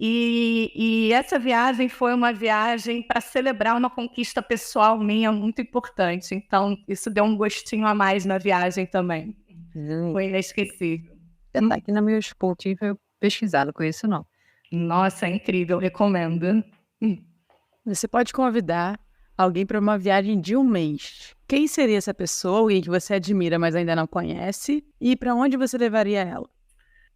Speaker 3: E essa viagem foi uma viagem para celebrar uma conquista pessoal minha muito importante. Então, isso deu um gostinho a mais na viagem também. Foi inesquecível.
Speaker 1: Já tá aqui nos meus pontinhos para eu pesquisar, não conheço não.
Speaker 3: Nossa, é incrível, recomendo.
Speaker 2: Você pode convidar alguém para uma viagem de um mês. Quem seria essa pessoa, alguém que você admira, mas ainda não conhece? E para onde você levaria ela?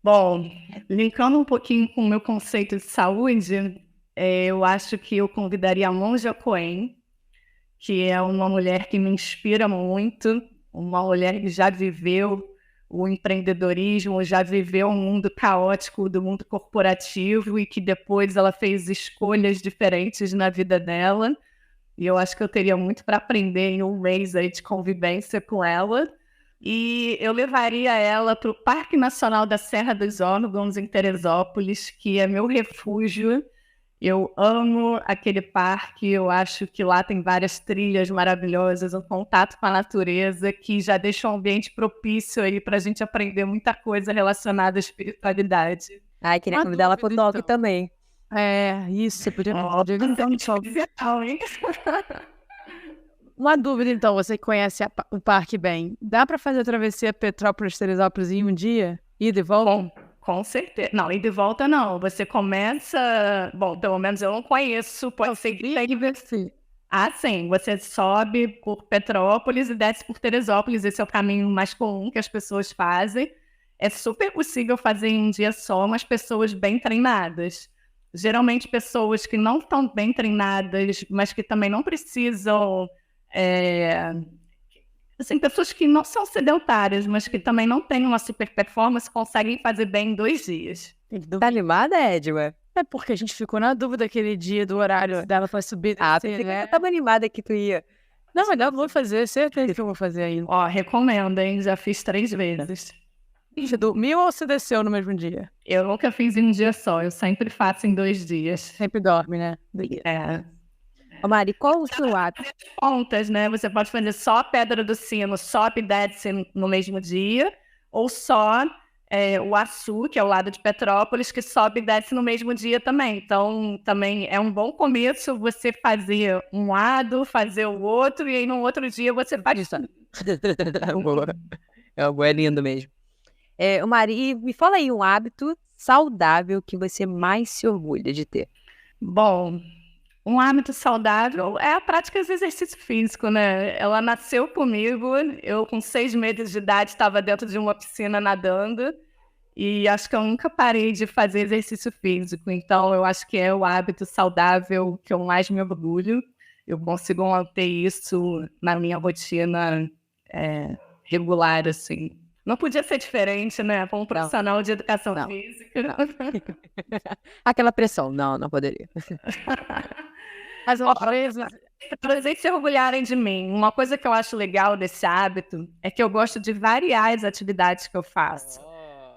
Speaker 3: Bom, linkando um pouquinho com o meu conceito de saúde, eu acho que eu convidaria a Monja Coen, que é uma mulher que me inspira muito, uma mulher que já viveu o empreendedorismo, já viveu um mundo caótico do mundo corporativo e que depois ela fez escolhas diferentes na vida dela. E eu acho que eu teria muito para aprender em um mês aí de convivência com ela. E eu levaria ela para o Parque Nacional da Serra dos Órgãos, em Teresópolis, que é meu refúgio. Eu amo aquele parque, eu acho que lá tem várias trilhas maravilhosas, um contato com a natureza, que já deixa um ambiente propício aí para a gente aprender muita coisa relacionada à espiritualidade.
Speaker 1: Ai, queria convidar ela para o toque também.
Speaker 2: Isso, você podia então no toque. Uma dúvida, então, você que conhece o parque bem, dá para fazer a travessia Petrópolis-Teresópolis em um dia? Ida e volta?
Speaker 3: Com certeza. Não, ida e volta não. Você começa... Bom, pelo menos eu não conheço. Pode ser que tem que ver. Ah, sim. Você sobe por Petrópolis e desce por Teresópolis. Esse é o caminho mais comum que as pessoas fazem. É super possível fazer em um dia só, umas pessoas bem treinadas. geralmente pessoas que não estão bem treinadas, mas que também não precisam... assim, pessoas que não são sedentárias, mas que também não têm uma super performance, conseguem fazer bem em 2 dias.
Speaker 1: Tá animada, Edma?
Speaker 2: É porque a gente ficou na dúvida aquele dia do horário dela pra subir.
Speaker 1: Pensei que eu tava animada que tu ia.
Speaker 2: Não, mas eu vou fazer, certeza que eu vou fazer ainda.
Speaker 3: Ó, recomendo, hein? Já fiz 3 vezes.
Speaker 2: Você dormiu ou você desceu no mesmo dia?
Speaker 3: Eu nunca fiz em um dia só, eu sempre faço em 2 dias.
Speaker 2: Sempre dorme, né?
Speaker 1: Ô, Mari, qual o seu hábito?
Speaker 3: Pontas, né? Você pode fazer só a Pedra do Sino, sobe e desce no mesmo dia, ou só o Açu, que é o lado de Petrópolis, que sobe e desce no mesmo dia também. Então, também é um bom começo você fazer um lado, fazer o outro, e aí no outro dia você faz isso.
Speaker 1: É lindo mesmo. Ô, Mari, me fala aí um hábito saudável que você mais se orgulha de ter.
Speaker 3: Bom, um hábito saudável é a prática de exercício físico, né? Ela nasceu comigo, eu com 6 meses de idade estava dentro de uma piscina nadando e acho que eu nunca parei de fazer exercício físico. Então, eu acho que é o hábito saudável que eu mais me orgulho. Eu consigo manter isso na minha rotina regular, assim. Não podia ser diferente, né? Para um profissional de educação física.
Speaker 1: Não. Aquela pressão. Não poderia.
Speaker 3: Mas para vocês se orgulharem de mim, uma coisa que eu acho legal desse hábito é que eu gosto de variar as atividades que eu faço.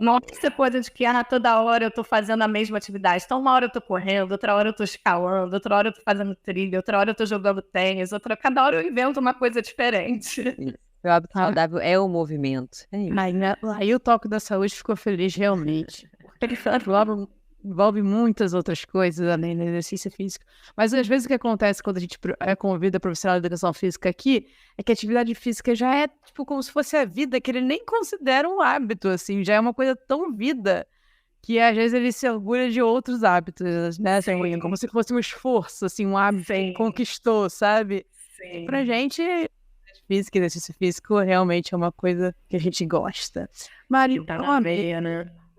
Speaker 3: Não é essa coisa de que toda hora eu estou fazendo a mesma atividade. Então, uma hora eu estou correndo, outra hora eu estou escalando, outra hora eu estou fazendo trilha, outra hora eu estou jogando tênis, cada hora eu invento uma coisa diferente.
Speaker 1: Meu hábito saudável é o movimento.
Speaker 2: Aí o Toque da Saúde ficou feliz realmente. Ele envolve muitas outras coisas além do exercício físico. Mas às vezes o que acontece quando a gente convida profissional de educação física aqui é que a atividade física já é tipo como se fosse a vida, que ele nem considera um hábito, assim, já é uma coisa tão vida que às vezes ele se orgulha de outros hábitos, né? Assim, como se fosse um esforço, assim, um hábito que conquistou, sabe?
Speaker 3: Sim.
Speaker 2: Pra gente, física e exercício físico realmente é uma coisa que a gente gosta. Mari,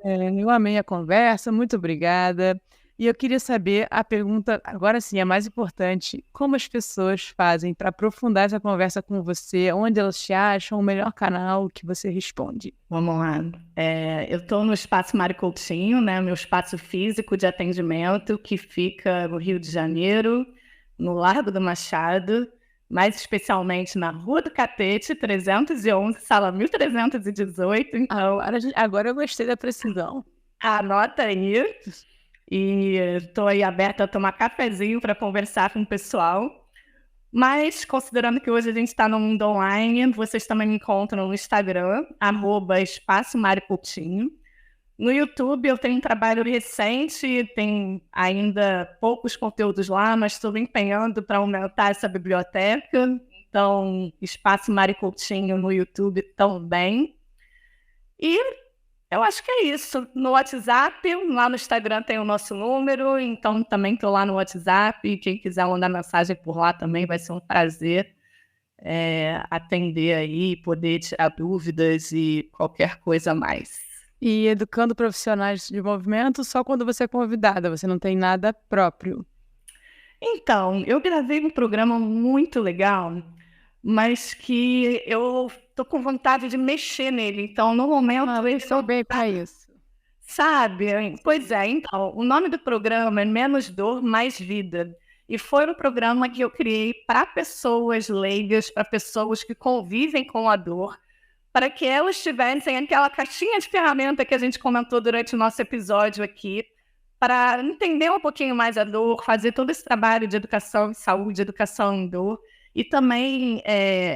Speaker 2: eu amei a conversa, muito obrigada. E eu queria saber a pergunta, agora sim, a mais importante, como as pessoas fazem para aprofundar essa conversa com você? Onde elas te acham? O melhor canal que você responde?
Speaker 3: Vamos lá. Eu estou no Espaço Mário Coutinho, né, meu espaço físico de atendimento, que fica no Rio de Janeiro, no Largo do Machado, mais especialmente na Rua do Catete, 311, sala 1318. Então,
Speaker 2: agora eu gostei da precisão.
Speaker 3: Anota aí. E estou aí aberta a tomar cafezinho para conversar com o pessoal. Mas, considerando que hoje a gente está no mundo online, vocês também me encontram no Instagram, @Espaço Mário Coutinho. No YouTube eu tenho um trabalho recente, tem ainda poucos conteúdos lá, mas estou me empenhando para aumentar essa biblioteca. Então, Espaço Mário Coutinho no YouTube também. E eu acho que é isso. No WhatsApp, lá no Instagram tem o nosso número, então também estou lá no WhatsApp. Quem quiser mandar mensagem por lá também vai ser um prazer atender aí, poder tirar dúvidas e qualquer coisa mais.
Speaker 2: E educando profissionais de movimento só quando você é convidada, você não tem nada próprio.
Speaker 3: Então, eu gravei um programa muito legal, mas que eu tô com vontade de mexer nele. Então, no momento...
Speaker 2: eu sou bem para isso.
Speaker 3: Sabe? Pois é, então, o nome do programa é Menos Dor, Mais Vida. E foi um programa que eu criei para pessoas leigas, para pessoas que convivem com a dor, para que elas tivessem aquela caixinha de ferramenta que a gente comentou durante o nosso episódio aqui, para entender um pouquinho mais a dor, fazer todo esse trabalho de educação em saúde, educação em dor, e também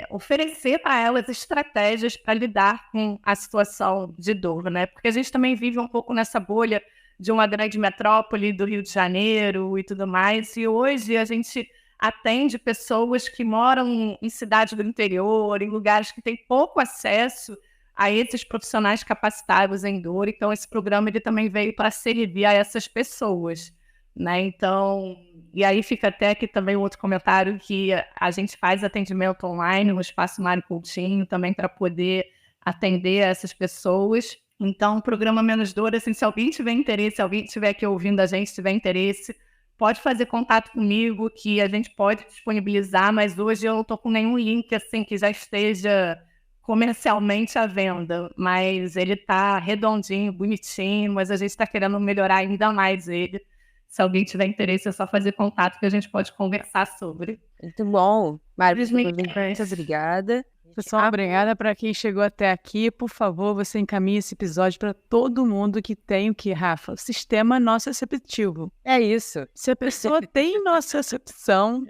Speaker 3: oferecer para elas estratégias para lidar com a situação de dor, né? Porque a gente também vive um pouco nessa bolha de uma grande metrópole do Rio de Janeiro e tudo mais, e hoje a gente atende pessoas que moram em cidades do interior, em lugares que têm pouco acesso a esses profissionais capacitados em dor. Então, esse programa ele também veio para servir a essas pessoas, né? Então, e aí fica até aqui também um outro comentário que a gente faz atendimento online no Espaço Mário Coutinho também para poder atender essas pessoas. Então, o programa Menos Dor, assim, se alguém tiver interesse, se alguém estiver aqui ouvindo a gente, tiver interesse, pode fazer contato comigo, que a gente pode disponibilizar, mas hoje eu não estou com nenhum link, assim, que já esteja comercialmente à venda, mas ele está redondinho, bonitinho, mas a gente está querendo melhorar ainda mais ele. Se alguém tiver interesse, é só fazer contato que a gente pode conversar sobre.
Speaker 1: Muito bom. Mari,
Speaker 3: Eles
Speaker 1: muito
Speaker 3: me-
Speaker 1: obrigada.
Speaker 2: Pessoal, obrigada para quem chegou até aqui. Por favor, você encaminhe esse episódio para todo mundo que tem o que, Rafa? O sistema nociceptivo.
Speaker 1: É isso.
Speaker 2: Se a pessoa tem nocicepção,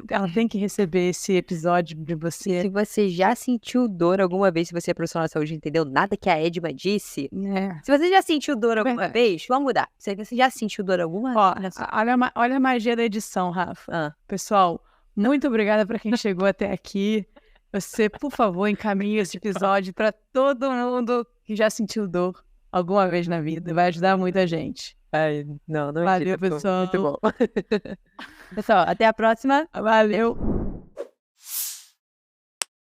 Speaker 2: ela tem que receber esse episódio de você.
Speaker 1: Se você já sentiu dor alguma vez, se você é profissional de saúde e entendeu nada que a Edma disse, se você já sentiu dor alguma
Speaker 2: Verdade.
Speaker 1: vez, vamos mudar. Se você já sentiu dor alguma
Speaker 2: Ó,
Speaker 1: olha só.
Speaker 2: olha a magia da edição, Rafa.
Speaker 1: Ah,
Speaker 2: Pessoal, muito obrigada para quem chegou até aqui. Você, por favor, encaminhe esse episódio para todo mundo que já sentiu dor alguma vez na vida. Vai ajudar muita gente.
Speaker 1: ai, não
Speaker 2: Valeu,
Speaker 1: acredito.
Speaker 2: pessoal.
Speaker 1: Muito bom. Pessoal, até a próxima.
Speaker 2: Valeu.